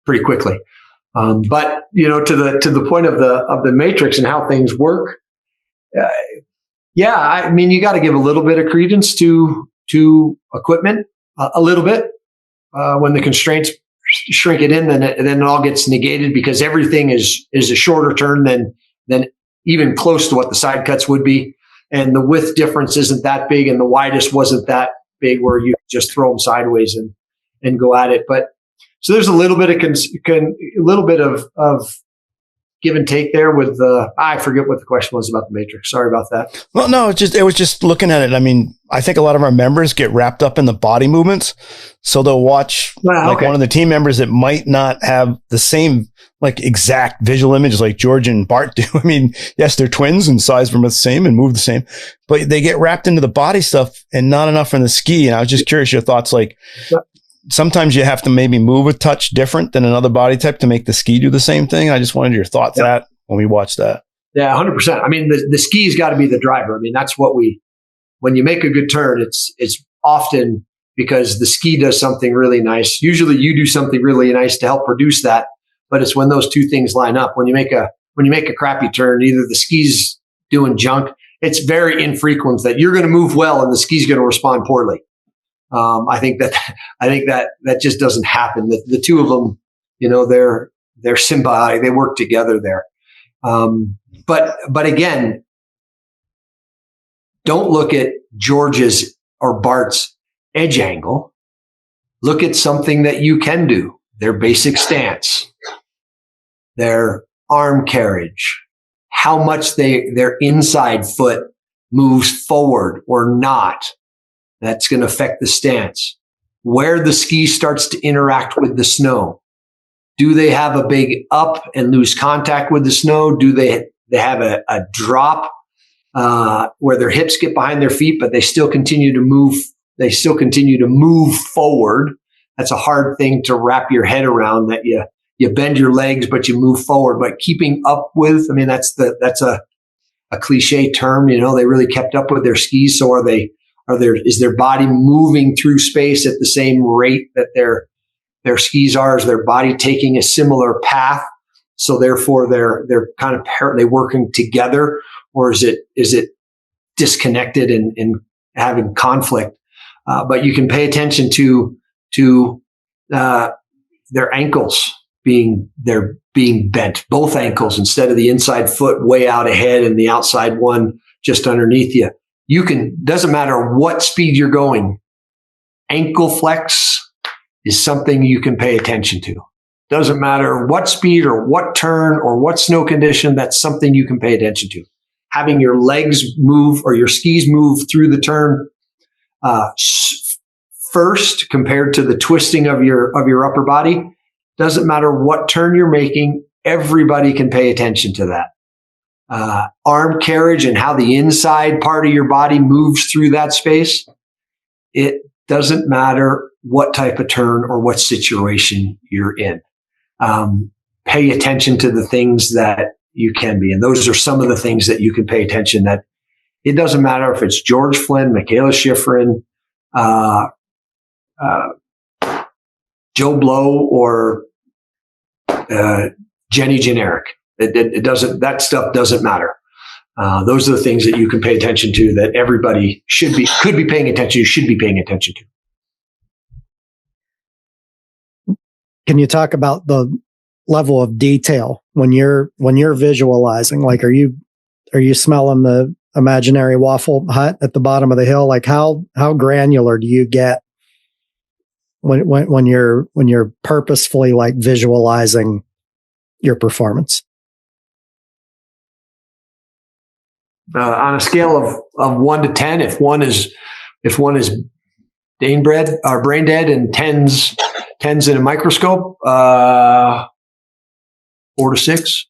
pretty quickly. But to the point of the Matrix and how things work, I mean, you got to give a little bit of credence to equipment, a little bit. When the constraints shrink it in, then it all gets negated because everything is a shorter turn than even close to what the side cuts would be. And the width difference isn't that big and the widest wasn't that big where you just throw them sideways and go at it. But so there's a little bit of give and take there with I forget what the question was about the Matrix. Sorry about that. Well, no, it was just looking at it. I mean, I think a lot of our members get wrapped up in the body movements. So they'll watch one of the team members that might not have the same exact visual images like George and Bart do. I mean, yes, they're twins and size them the same and move the same, but they get wrapped into the body stuff and not enough in the ski. And I was just curious your thoughts. Sometimes you have to maybe move a touch different than another body type to make the ski do the same thing. I just wanted your thoughts on that when we watched that. Yeah, 100%. I mean, the ski's got to be the driver. I mean, that's what when you make a good turn, it's often because the ski does something really nice. Usually you do something really nice to help produce that, but it's when those two things line up. When you make a crappy turn, either the ski's doing junk, it's very infrequent that you're going to move well and the ski's going to respond poorly. I think that just doesn't happen. The two of them, they're symbiotic. They work together there. But again, don't look at George's or Bart's edge angle. Look at something that you can do. Their basic stance, their arm carriage, how much their inside foot moves forward or not. That's going to affect the stance. Where the ski starts to interact with the snow. Do they have a big up and lose contact with the snow? Do they have a drop where their hips get behind their feet, but they still continue to move? They still continue to move forward. That's a hard thing to wrap your head around. That you bend your legs, but you move forward. But keeping up with, I mean, that's a cliche term. They really kept up with their skis. So is their body moving through space at the same rate that their skis are? Is their body taking a similar path? So therefore they're kind of they working together, or is it disconnected and having conflict? But you can pay attention to their ankles being bent, both ankles, instead of the inside foot way out ahead and the outside one just underneath you. Doesn't matter what speed you're going, ankle flex is something you can pay attention to. Doesn't matter what speed or what turn or what snow condition, that's something you can pay attention to. Having your legs move or your skis move through the turn first compared to the twisting of your upper body. Doesn't matter what turn you're making, everybody can pay attention to that. Arm carriage and how the inside part of your body moves through that space. It doesn't matter what type of turn or what situation you're in. Pay attention to the things that you can be. And those are some of the things that you can pay attention that it doesn't matter if it's George Flynn, Michaela Schifrin, Joe Blow, or Jenny Generic. It doesn't, that stuff doesn't matter. Those are the things that you can pay attention to that everybody could be paying attention. You should be paying attention to. Can you talk about the level of detail when you're visualizing? Like, are you smelling the imaginary Waffle Hut at the bottom of the hill? Like, how granular do you get when you're purposefully like visualizing your performance? On a scale of 1 to 10, if one is brain dead and tens in a microscope, 4 to 6.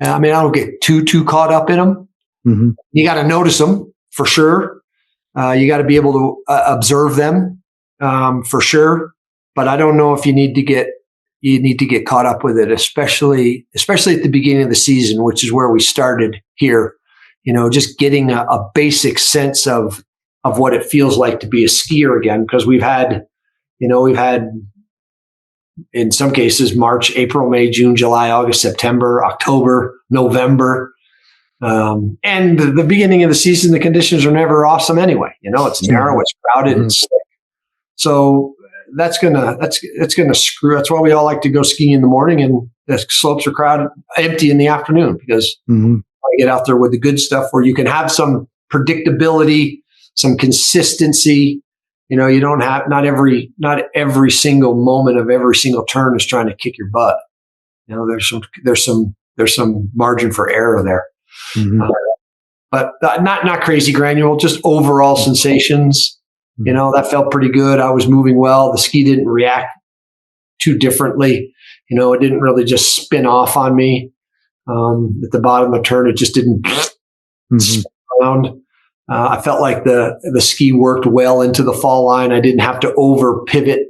I mean, I don't get too caught up in them. Mm-hmm. You got to notice them for sure. You got to be able to observe them for sure. But I don't know if you need to get caught up with it, especially at the beginning of the season, which is where we started here. You know, just getting a basic sense of what it feels like to be a skier again, because we've had in some cases March, April, May, June, July, August, September, October, November. And the beginning of the season, the conditions are never awesome anyway. You know, it's narrow, it's crowded, mm-hmm. It's slick. So that's gonna screw. That's why we all like to go skiing in the morning and the slopes are crowded, empty in the afternoon, because mm-hmm. I get out there with the good stuff where you can have some predictability, some consistency. You know, you don't have, not every single moment of every single turn is trying to kick your butt. You know, there's some margin for error there. Mm-hmm. But not crazy granular, just overall sensations. Mm-hmm. You know, that felt pretty good. I was moving well. The ski didn't react too differently. You know, it didn't really just spin off on me. At the bottom of the turn, it just didn't mm-hmm. spin around. I felt like the ski worked well into the fall line. I didn't have to over pivot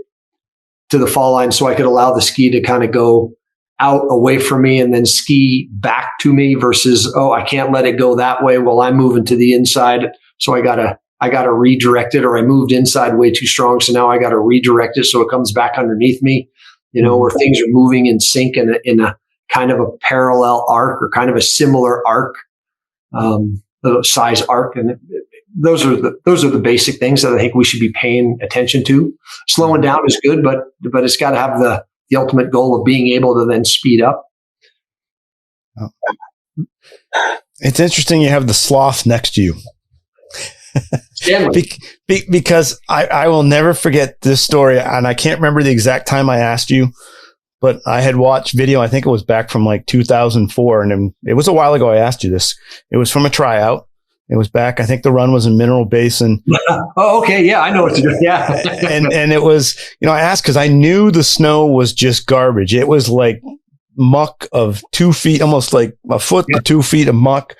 to the fall line, so I could allow the ski to kind of go out away from me and then ski back to me versus, I can't let it go that way. Well, I'm moving to the inside, so I gotta redirect it, or I moved inside way too strong, so now I gotta redirect it so it comes back underneath me. You know, where things are moving in sync in a kind of a parallel arc or kind of a similar arc. The size arc, and those are the basic things that I think we should be paying attention to. Slowing down is good, but it's got to have the ultimate goal of being able to then speed up. Oh. It's interesting you have the sloth next to you. Because I will never forget this story, and I can't remember the exact time I asked you, but I had watched video. I think it was back from like 2004, and it was a while ago I asked you this. It was from a tryout. It was back, I think the run was in Mineral Basin. Oh, okay. Yeah, I know what to do. Yeah. and it was, I asked because I knew the snow was just garbage. It was like muck of 2 feet, almost like a foot to 2 feet of muck.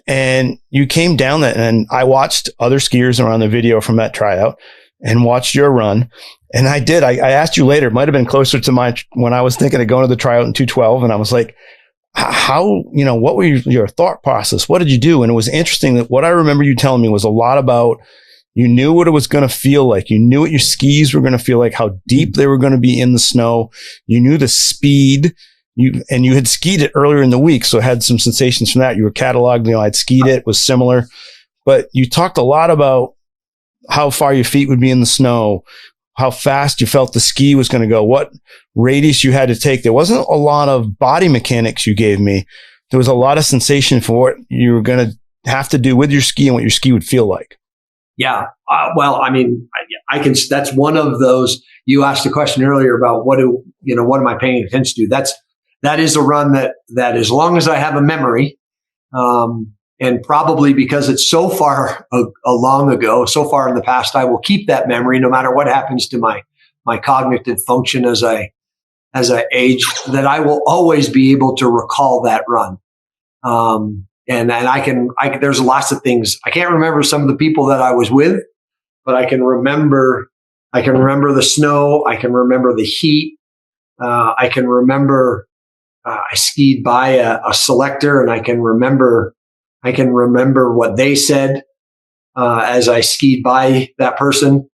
And you came down that, and I watched other skiers around the video from that tryout and watched your run. And I did. I asked you later, it might have been closer to when I was thinking of going to the tryout in 212. And I was like, how, what were your thought process? What did you do? And it was interesting that what I remember you telling me was a lot about, you knew what it was going to feel like. You knew what your skis were going to feel like, how deep they were going to be in the snow. You knew the speed. You had skied it earlier in the week, so had some sensations from that. You were cataloged, I'd skied it, was similar. But you talked a lot about how far your feet would be in the snow, how fast you felt the ski was going to go, what radius you had to take. There wasn't a lot of body mechanics you gave me. There was a lot of sensation for what you were going to have to do with your ski and what your ski would feel like. Yeah. Well, I mean, I can, that's one of those, you asked a question earlier about what am I paying attention to? That is a run that as long as I have a memory, and probably because it's so far long ago, so far in the past, I will keep that memory no matter what happens to my cognitive function as I age, that I will always be able to recall that run. And there's lots of things. I can't remember some of the people that I was with, but I can remember the snow. I can remember the heat. I can remember, I skied by a selector, and I can remember what they said, as I skied by that person.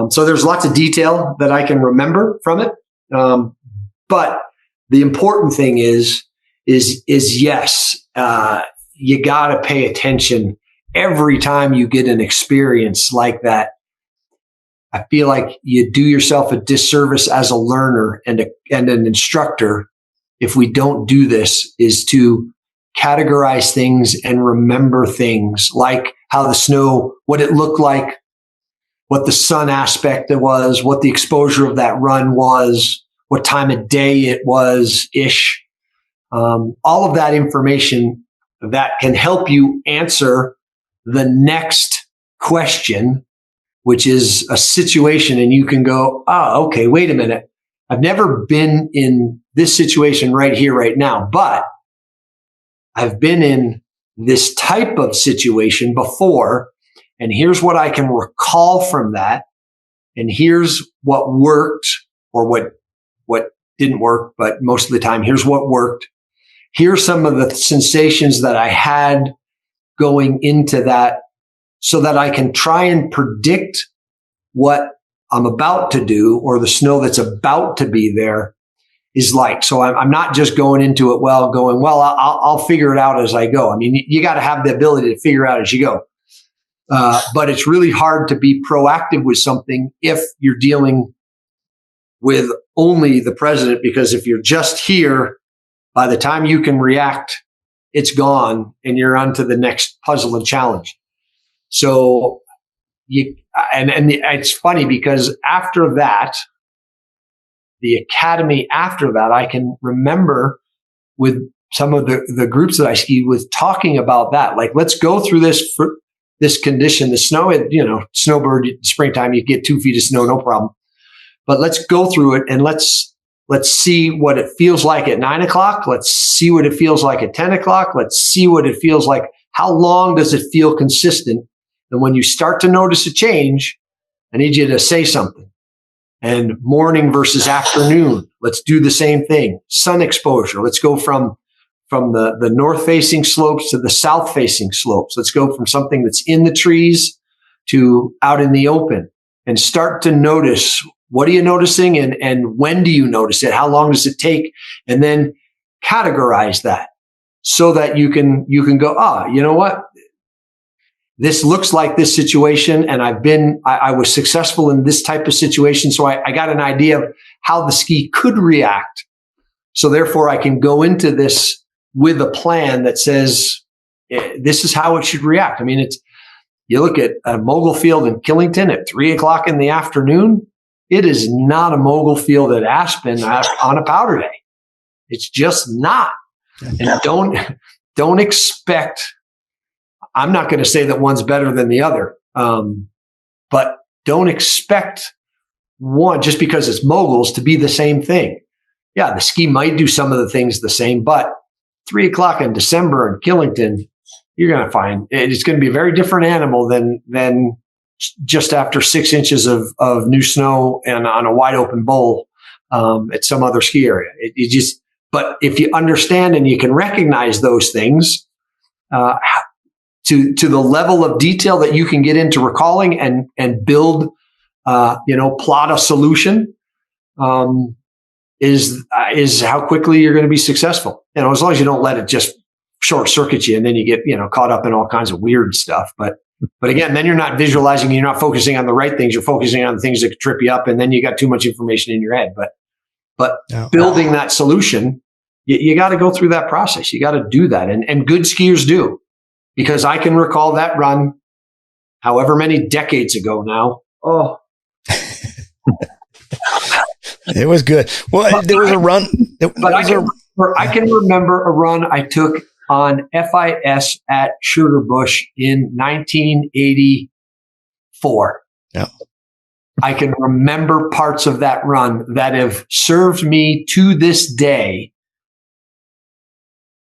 So there's lots of detail that I can remember from it. But the important thing is yes, you got to pay attention every time you get an experience like that. I feel like you do yourself a disservice as a learner and an instructor if we don't do this, is to categorize things and remember things like how the snow, what it looked like, what the sun aspect it was, what the exposure of that run was, what time of day it was ish. All of that information that can help you answer the next question, which is a situation, and you can go, oh, okay, wait a minute. I've never been in this situation right here, right now, but I've been in this type of situation before, and here's what I can recall from that. And here's what worked, or what didn't work, but most of the time, here's what worked. Here's some of the sensations that I had going into that, so that I can try and predict what I'm about to do, or the snow that's about to be there is like. So I'm not just going into it I'll figure it out as I go. I mean, you got to have the ability to figure out as you go. But it's really hard to be proactive with something if you're dealing with only the president, because if you're just here, by the time you can react, it's gone and you're on to the next puzzle and challenge. So and it's funny because after that, the academy after that, I can remember with some of the groups that I skied with talking about that. Like, let's go through this condition, the snow, snowbird, springtime, you get 2 feet of snow, no problem. But let's go through it and let's see what it feels like at 9 o'clock. Let's see what it feels like at 10 o'clock. Let's see what it feels like. How long does it feel consistent? And when you start to notice a change, I need you to say something. And morning versus afternoon, let's do the same thing. Sun exposure. Let's go from the north facing slopes to the south facing slopes. Let's go from something that's in the trees to out in the open, and start to notice, what are you noticing, and when do you notice it? How long does it take? And then categorize that so that you can go, you know what? This looks like this situation, and I was successful in this type of situation. So I got an idea of how the ski could react. So therefore I can go into this with a plan that says, this is how it should react. I mean, you look at a mogul field in Killington at 3 o'clock in the afternoon. It is not a mogul field at Aspen on a powder day. It's just not. And don't expect, I'm not going to say that one's better than the other. But don't expect one, just because it's moguls, to be the same thing. Yeah, the ski might do some of the things the same, but 3 o'clock in December in Killington, you're going to find it's going to be a very different animal than just after 6 inches of new snow and on a wide open bowl at some other ski area. But if you understand and you can recognize those things to the level of detail that you can get into recalling and build, plot a solution, is how quickly you're going to be successful. As long as you don't let it just short circuit you and then you get, caught up in all kinds of weird stuff. But again, then you're not visualizing, you're not focusing on the right things. You're focusing on the things that could trip you up, and then you got too much information in your head. But building that solution, you got to go through that process. You got to do that. And good skiers do, because I can recall that run however many decades ago now. Oh, It was good. Well, there was a run. I can remember a run I took on FIS at Sugarbush in 1984. Yeah. I can remember parts of that run that have served me to this day,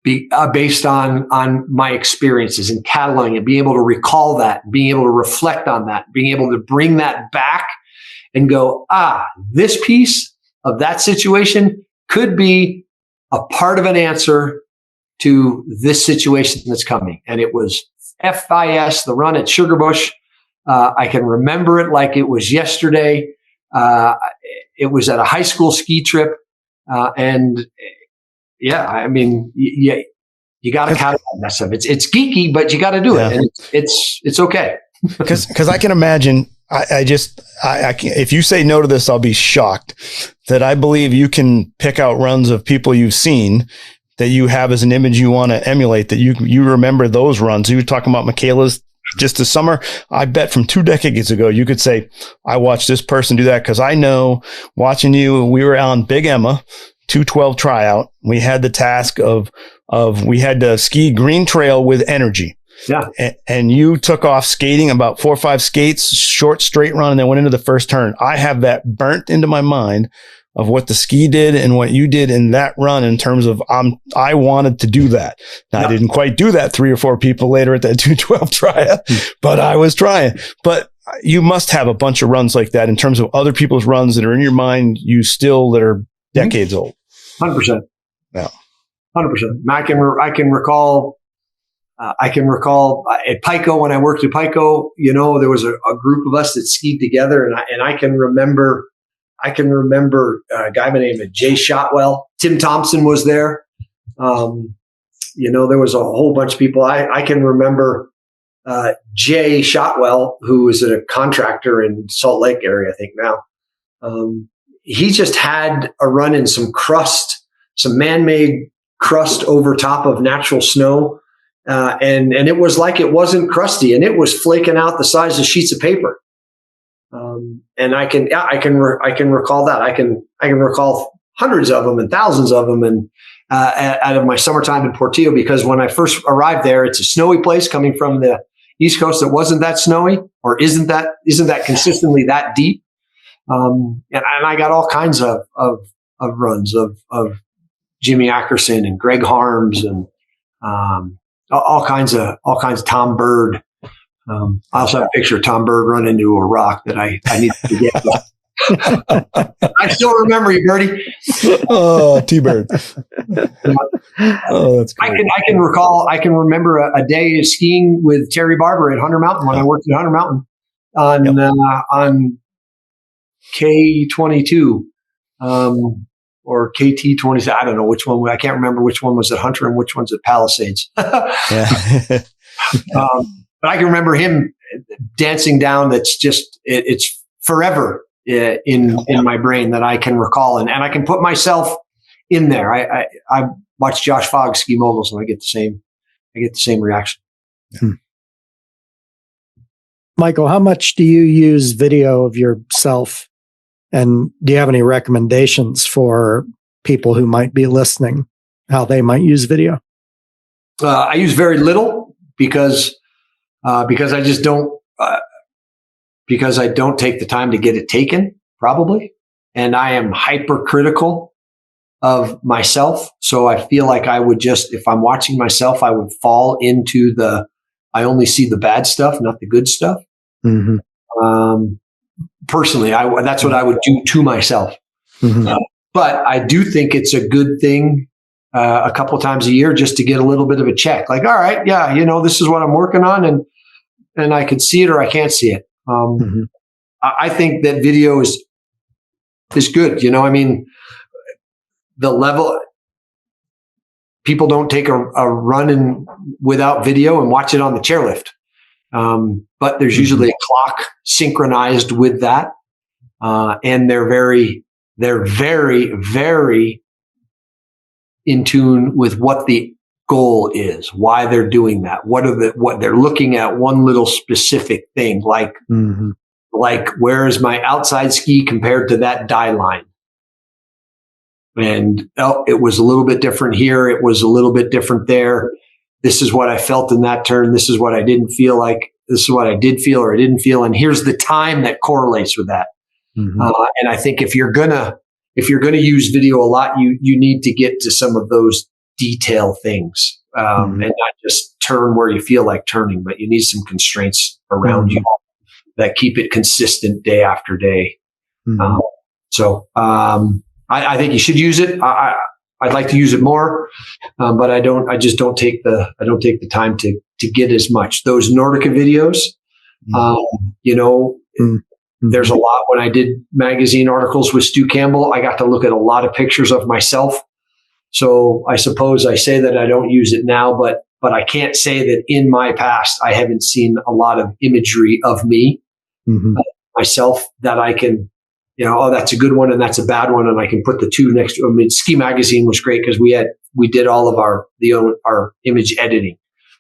based on my experiences and cataloging and being able to recall that, being able to reflect on that, being able to bring that back and go, this piece of that situation could be a part of an answer to this situation that's coming. And it was FIS, the run at Sugarbush. I can remember it like it was yesterday. It was at a high school ski trip. And yeah, I mean, you got to catalog that stuff. It's geeky, but you got to do it. And it's okay. Because I can imagine, I if you say no to this, I'll be shocked that I believe you can pick out runs of people you've seen that you have as an image you want to emulate, that you remember those runs. You were talking about Michaela's just this summer. I bet from 2 decades ago, you could say, I watched this person do that because I know watching you, we were on Big Emma, 212 tryout. We had the task of we had to ski green trail with energy. Yeah. And you took off skating about 4 or 5 skates, short straight run, and then went into the first turn. I have that burnt into my mind of what the ski did and what you did in that run in terms of I wanted to do that. Now, I didn't quite do that 3 or 4 people later at that 212 tryout, but I was trying. But you must have a bunch of runs like that in terms of other people's runs that are in your mind that are decades old. 100%. Yeah. 100%. I can recall at Pico, when I worked at Pico, there was a group of us that skied together, and I can remember a guy by the name of Jay Shotwell. Tim Thompson was there. There was a whole bunch of people. I can remember Jay Shotwell, who is a contractor in Salt Lake area, I think now. He just had a run in some man-made crust over top of natural snow. And it was like it wasn't crusty, and it was flaking out the size of sheets of paper. And I can recall that. I can recall hundreds of them and thousands of them, and out of my summertime in Portillo, because when I first arrived there, it's a snowy place coming from the East Coast that wasn't that snowy, or isn't that consistently that deep. And I got all kinds of runs of Jimmy Ackerson and Greg Harms and all kinds of Tom Bird. I also have a picture of Tom Bird running into a rock that I need to get. I still remember you, Birdie. Oh, T-Bird. Oh, that's great. I can remember a day of skiing with Terry Barber at Hunter Mountain when I worked at Hunter Mountain on K22 or KT20. I don't know which one. I can't remember which one was at Hunter and which one's at Palisades. But I can remember him dancing down. It's forever in my brain that I can recall, and I can put myself in there. I watch Josh Fogg ski moguls, and I get the same reaction. Hmm. Michael, how much do you use video of yourself, and do you have any recommendations for people who might be listening, how they might use video? I use very little because I just don't, because I don't take the time to get it taken, probably. And I am hypercritical of myself. So I feel like I would if I'm watching myself, I would fall into I only see the bad stuff, not the good stuff. Mm-hmm. Personally, that's what I would do to myself. Mm-hmm. But I do think it's a good thing a couple of times a year just to get a little bit of a check. Like, all right, yeah, this is what I'm working on, and I can see it or I can't see it. Mm-hmm. I think that video is good. I mean, the level, people don't take a run without video and watch it on the chairlift. But there's usually a clock synchronized with that. And they're very, very in tune with what the goal is, why they're doing that, what they're looking at, one little specific thing, like where is my outside ski compared to that die line? And it was a little bit different here. It was a little bit different there. This is what I felt in that turn. This is what I didn't feel like. This is what I did feel or I didn't feel. And here's the time that correlates with that. Mm-hmm. And I think if you're gonna use video a lot, you need to get to some of those detail things, and not just turn where you feel like turning, but you need some constraints around you that keep it consistent day after day. I think you should use it. I'd like to use it more, but I just don't take the time to get as much. Those Nordica videos, there's a lot. When I did magazine articles with Stu Campbell, I got to look at a lot of pictures of myself. So I suppose I say that I don't use it now, but I can't say that in my past, I haven't seen a lot of imagery of me, myself, that I can, that's a good one and that's a bad one. And I can put the two next to, Ski Magazine was great because we did all of our image editing,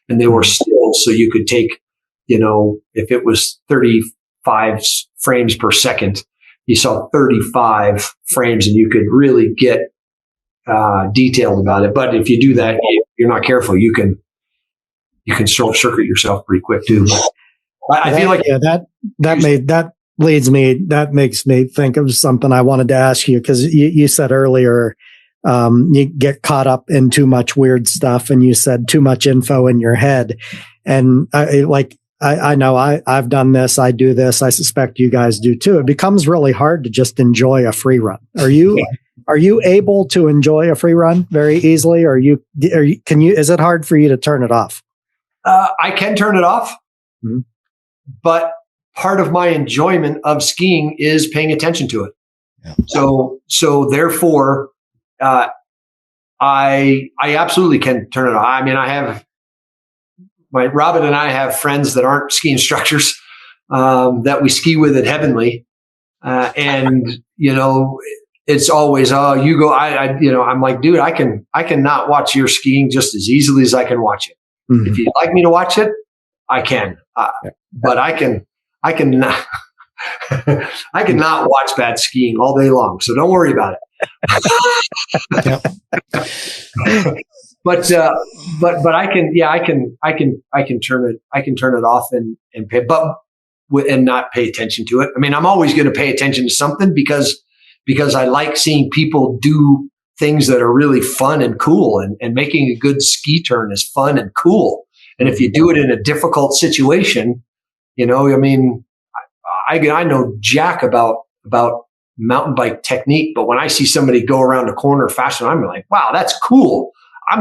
and they were stills. So you could take, if it was 35 frames per second, you saw 35 frames and you could really get detailed about it. But if you do that, you're not careful, you can short circuit yourself pretty quick too. I feel like that makes me think of something I wanted to ask you, because you said earlier you get caught up in too much weird stuff, and you said too much info in your head. And I know I've done this, I do this, I suspect you guys do too. It becomes really hard to just enjoy a free run. Are you able to enjoy a free run very easily? Is it hard for you to turn it off? I can turn it off, but part of my enjoyment of skiing is paying attention to it. Yeah. So therefore, I absolutely can turn it off. I mean, Robin and I have friends that aren't ski instructors, that we ski with at Heavenly. And, it's always, you go, I'm like, dude, I can not watch your skiing just as easily as I can watch it. If you'd like me to watch it, I can, but I cannot watch bad skiing all day long. So don't worry about it. But I can turn it off and pay, and not pay attention to it. I mean, I'm always going to pay attention to something because I like seeing people do things that are really fun and cool, and making a good ski turn is fun and cool. And if you do it in a difficult situation, I know jack about mountain bike technique, but when I see somebody go around a corner faster, I'm like, wow, that's cool. I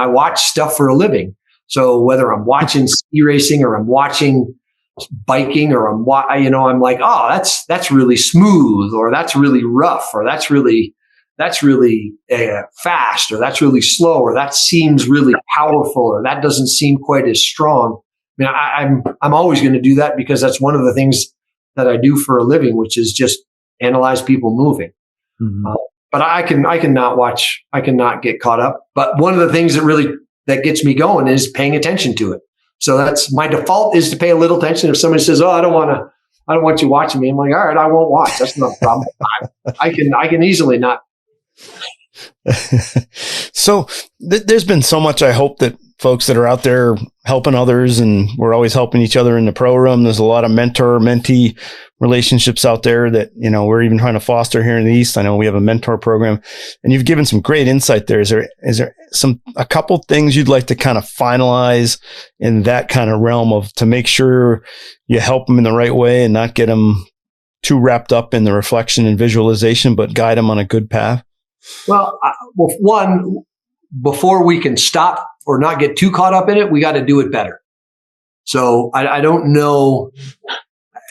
watch stuff for a living. So whether I'm watching ski racing or I'm watching biking or I'm like, oh, that's really smooth, or that's really rough, or that's really fast, or that's really slow, or that seems really powerful, or that doesn't seem quite as strong. I mean, I'm always going to do that because that's one of the things that I do for a living, which is just analyze people moving. But I cannot get caught up. But one of the things that gets me going is paying attention to it. So that's my default, is to pay a little attention. If somebody says, "Oh, I don't want you watching me," I'm like, all right, I won't watch. That's not a problem. I can easily not. So there's been so much. I hope that folks that are out there helping others, and we're always helping each other in the pro room. There's a lot of mentor-mentee relationships out there that, we're even trying to foster here in the East. I know we have a mentor program, and you've given some great insight there. Is there a couple things you'd like to kind of finalize in that kind of realm to make sure you help them in the right way and not get them too wrapped up in the reflection and visualization, but guide them on a good path? Well, one, before we can stop or not get too caught up in it, we got to do it better. So I don't know.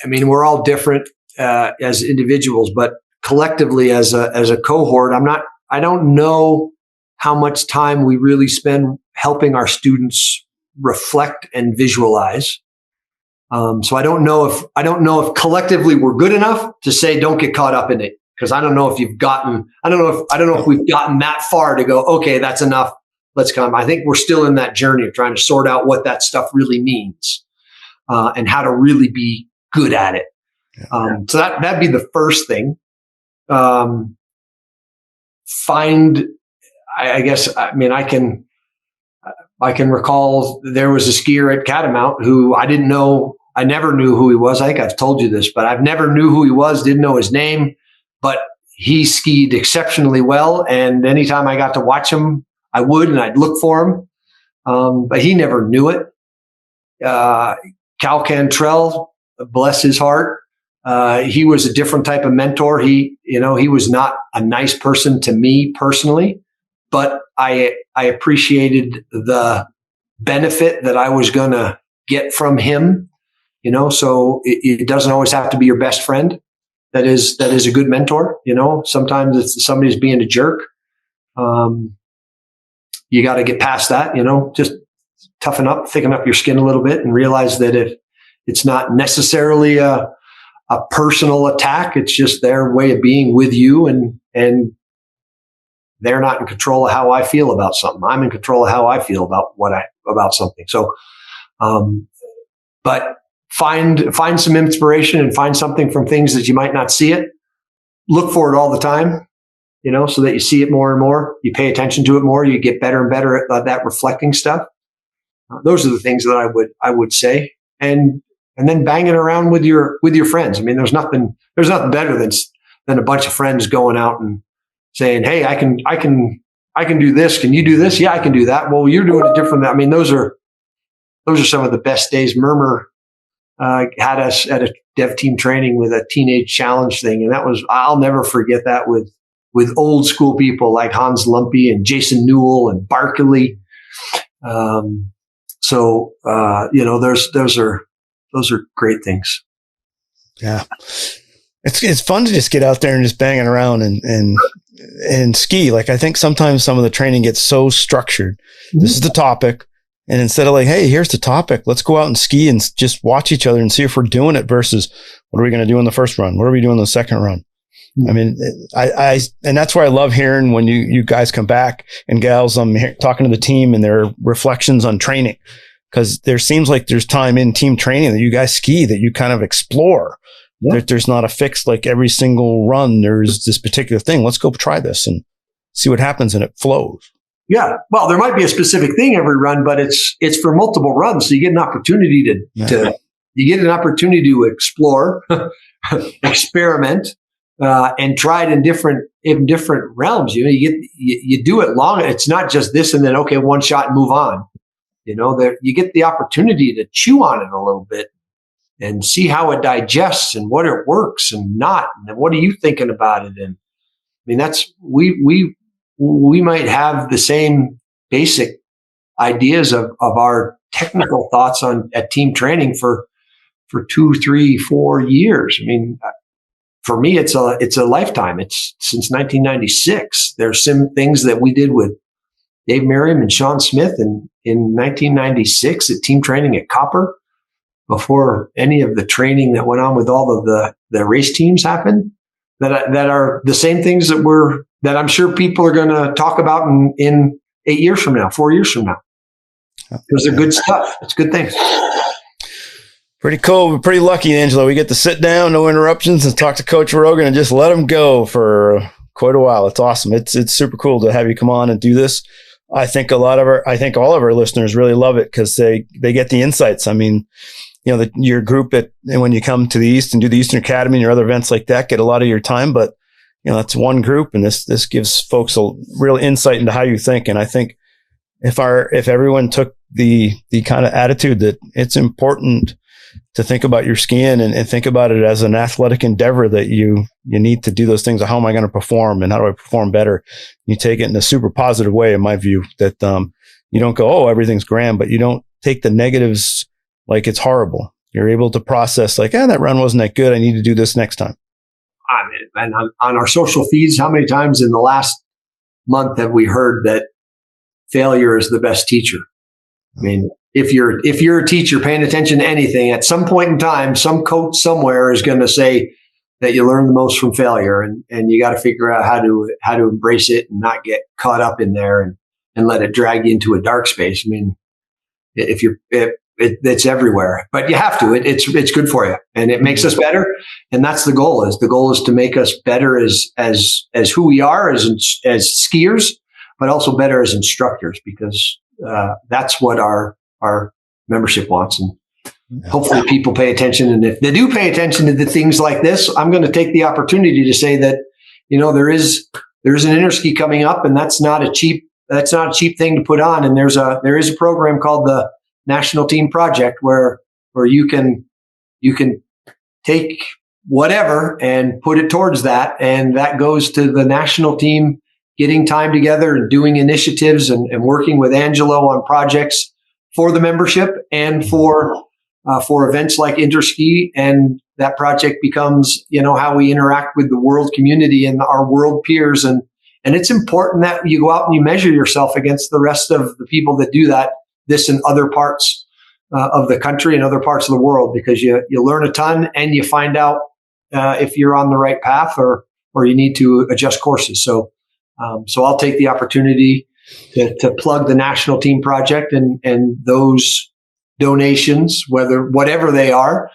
I mean, we're all different as individuals, but collectively as a cohort, I don't know how much time we really spend helping our students reflect and visualize. So I don't know if collectively we're good enough to say don't get caught up in it, because I don't know if we've gotten that far to go, okay, that's enough. Let's come. I think we're still in that journey of trying to sort out what that stuff really means, and how to really be good at it. So that'd be the first thing. find, I guess, I mean, I can recall there was a skier at Catamount who I didn't know. I never knew who he was. I think I've told you this, but I've never knew who he was, didn't know his name, but he skied exceptionally well. And anytime I got to watch him, I would, and I'd look for him. But he never knew it. Cal Cantrell, bless his heart. He was a different type of mentor. He was not a nice person to me personally, but I appreciated the benefit that I was going to get from him. So it doesn't always have to be your best friend. That is a good mentor. Sometimes it's somebody's being a jerk. You got to get past that, just toughen up, thicken up your skin a little bit and realize that if it's not necessarily a personal attack, it's just their way of being with you, and they're not in control of how I feel about something. I'm in control of how I feel about something. So, but find some inspiration and find something from things that you might not see it. Look for it all the time, so that you see it more and more. You pay attention to it more. You get better and better at that reflecting stuff. Those are the things that I would say, and then bang it around with your friends. I mean, there's nothing better than a bunch of friends going out and saying, "Hey, I can do this. Can you do this? Yeah, I can do that. Well, you're doing it different." I mean, those are some of the best days. Murmur had us at a dev team training with a teenage challenge thing, and I'll never forget that with old school people like Hans Lumpy and Jason Newell and Barkley. Those are great things. Yeah. It's fun to just get out there and just bang it around and ski. Like, I think sometimes some of the training gets so structured. Mm-hmm. This is the topic. And instead of like, hey, here's the topic, let's go out and ski and just watch each other and see if we're doing it versus what are we going to do in the first run? What are we doing in the second run? I mean, and that's why I love hearing when you guys come back and gals, talking to the team and their reflections on training, because there seems like there's time in team training that you guys ski that you kind of explore. Yeah. There's not a fix, like every single run, there's this particular thing. Let's go try this and see what happens, and it flows. Yeah. Well, there might be a specific thing every run, but it's for multiple runs. So you get an opportunity to explore, experiment, and try it in different realms. You do it long. It's not just this and then, okay, one shot and move on. You get the opportunity to chew on it a little bit and see how it digests and what it works and not. And what are you thinking about it? And I mean, that's, we might have the same basic ideas of our technical thoughts at team training for 2, 3, 4 years. I mean, for me, it's a lifetime. It's since 1996. There's some things that we did with Dave Merriam and Sean Smith in 1996 at team training at Copper, before any of the training that went on with all of the race teams happened, that are the same things that I'm sure people are going to talk about in 8 years from now, 4 years from now, because they're good stuff. It's good things. Pretty cool. We're pretty lucky, Angelo. We get to sit down, no interruptions, and talk to Coach Rogan and just let him go for quite a while. It's awesome. It's super cool to have you come on and do this. I think all of our listeners really love it because they get the insights. I mean, your group and when you come to the East and do the Eastern Academy and your other events like that, get a lot of your time, but that's one group, and this gives folks a real insight into how you think. And I think if everyone took the kind of attitude that it's important to think about your skiing and think about it as an athletic endeavor, that you need to do those things. How am I going to perform, and how do I perform better? You take it in a super positive way, in my view, that you don't go, oh, everything's grand, but you don't take the negatives like it's horrible. You're able to process like, that run wasn't that good. I need to do this next time. And on our social feeds, how many times in the last month have we heard that failure is the best teacher? I mean, if you're a teacher paying attention to anything, at some point in time, some coach somewhere is going to say that you learn the most from failure, and you got to figure out how to embrace it and not get caught up in there and let it drag you into a dark space. I mean, if it's everywhere, but you have to. It's good for you, and it makes us better. And that's the goal. The goal is to make us better as who we are as skiers, but also better as instructors, because that's what our membership wants. And hopefully people pay attention. And if they do pay attention to the things like this, I'm going to take the opportunity to say that, there is an interski coming up, and that's not a cheap thing to put on. And there is a program called the National Team Project where you can take whatever and put it towards that. And that goes to the national team getting time together and doing initiatives and working with Angelo on projects for the membership and for events like Interski. And that project becomes, how we interact with the world community and our world peers. And it's important that you go out and you measure yourself against the rest of the people that do this in other parts of the country and other parts of the world, because you learn a ton and you find out if you're on the right path or you need to adjust courses. So I'll take the opportunity to plug the National Team Project and those donations, whatever they are,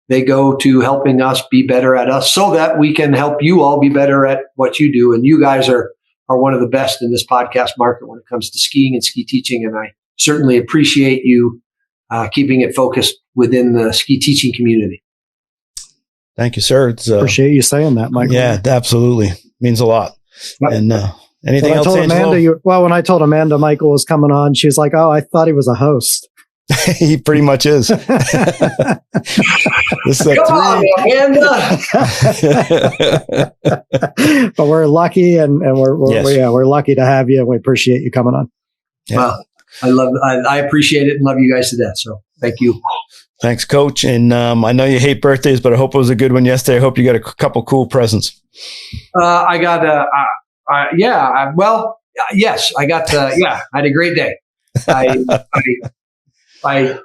they go to helping us be better at us so that we can help you all be better at what you do. And you guys are one of the best in this podcast market when it comes to skiing and ski teaching. And I certainly appreciate you keeping it focused within the ski teaching community. Thank you, sir. Appreciate you saying that, Michael. Yeah, absolutely. Means a lot. Yep. And anything else, Angelo? When I told Amanda Michael was coming on, she was like, "Oh, I thought he was a host." He pretty much is. This is Come on, Amanda. But we're lucky, and we're lucky to have you, and we appreciate you coming on. Yeah. Well, I appreciate it and love you guys to death. So thank you. Thanks, Coach. And I know you hate birthdays, but I hope it was a good one yesterday. I hope you got a couple cool presents. I got yes, I got I had a great day. I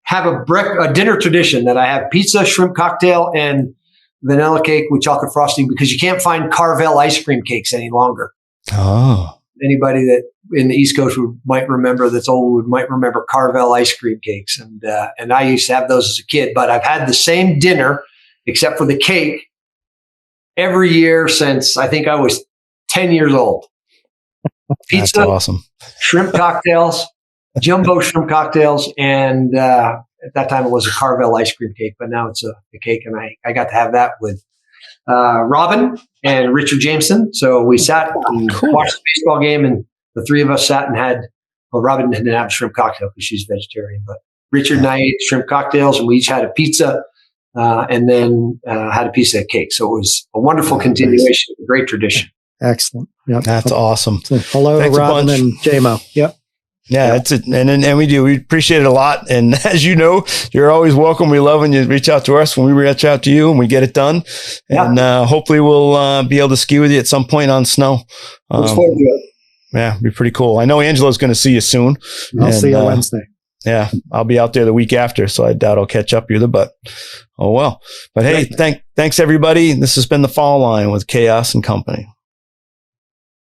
have a dinner tradition that I have pizza, shrimp cocktail, and vanilla cake with chocolate frosting, because you can't find Carvel ice cream cakes any longer. Oh. Anybody that in the East Coast might remember Carvel ice cream cakes. And I used to have those as a kid, but I've had the same dinner except for the cake every year since I think I was 10 years old. Pizza, that's awesome. Shrimp cocktails, jumbo shrimp cocktails, and at that time it was a Carvel ice cream cake, but now it's a cake, and I got to have that with Robin and Richard Jameson. So we sat and watched the baseball game, and the three of us sat and Robin didn't have a shrimp cocktail because she's vegetarian, but Richard and I ate shrimp cocktails, and we each had a pizza and then had a piece of cake. So it was a wonderful continuation of a great tradition. Excellent. Yep. That's awesome. So hello to Robin and JMO. Yep. Yeah, that's it. And we appreciate it a lot. And as you know, you're always welcome. We love when you reach out to us, when we reach out to you and we get it done. Yeah. And hopefully we'll be able to ski with you at some point on snow. Looks forward to it. Yeah, it'd be pretty cool. I know Angelo's going to see you soon. I'll see you Wednesday. Yeah, I'll be out there the week after, so I doubt I'll catch up either, but oh well. But hey, thanks everybody. This has been The Fall Line with Chaos and Company.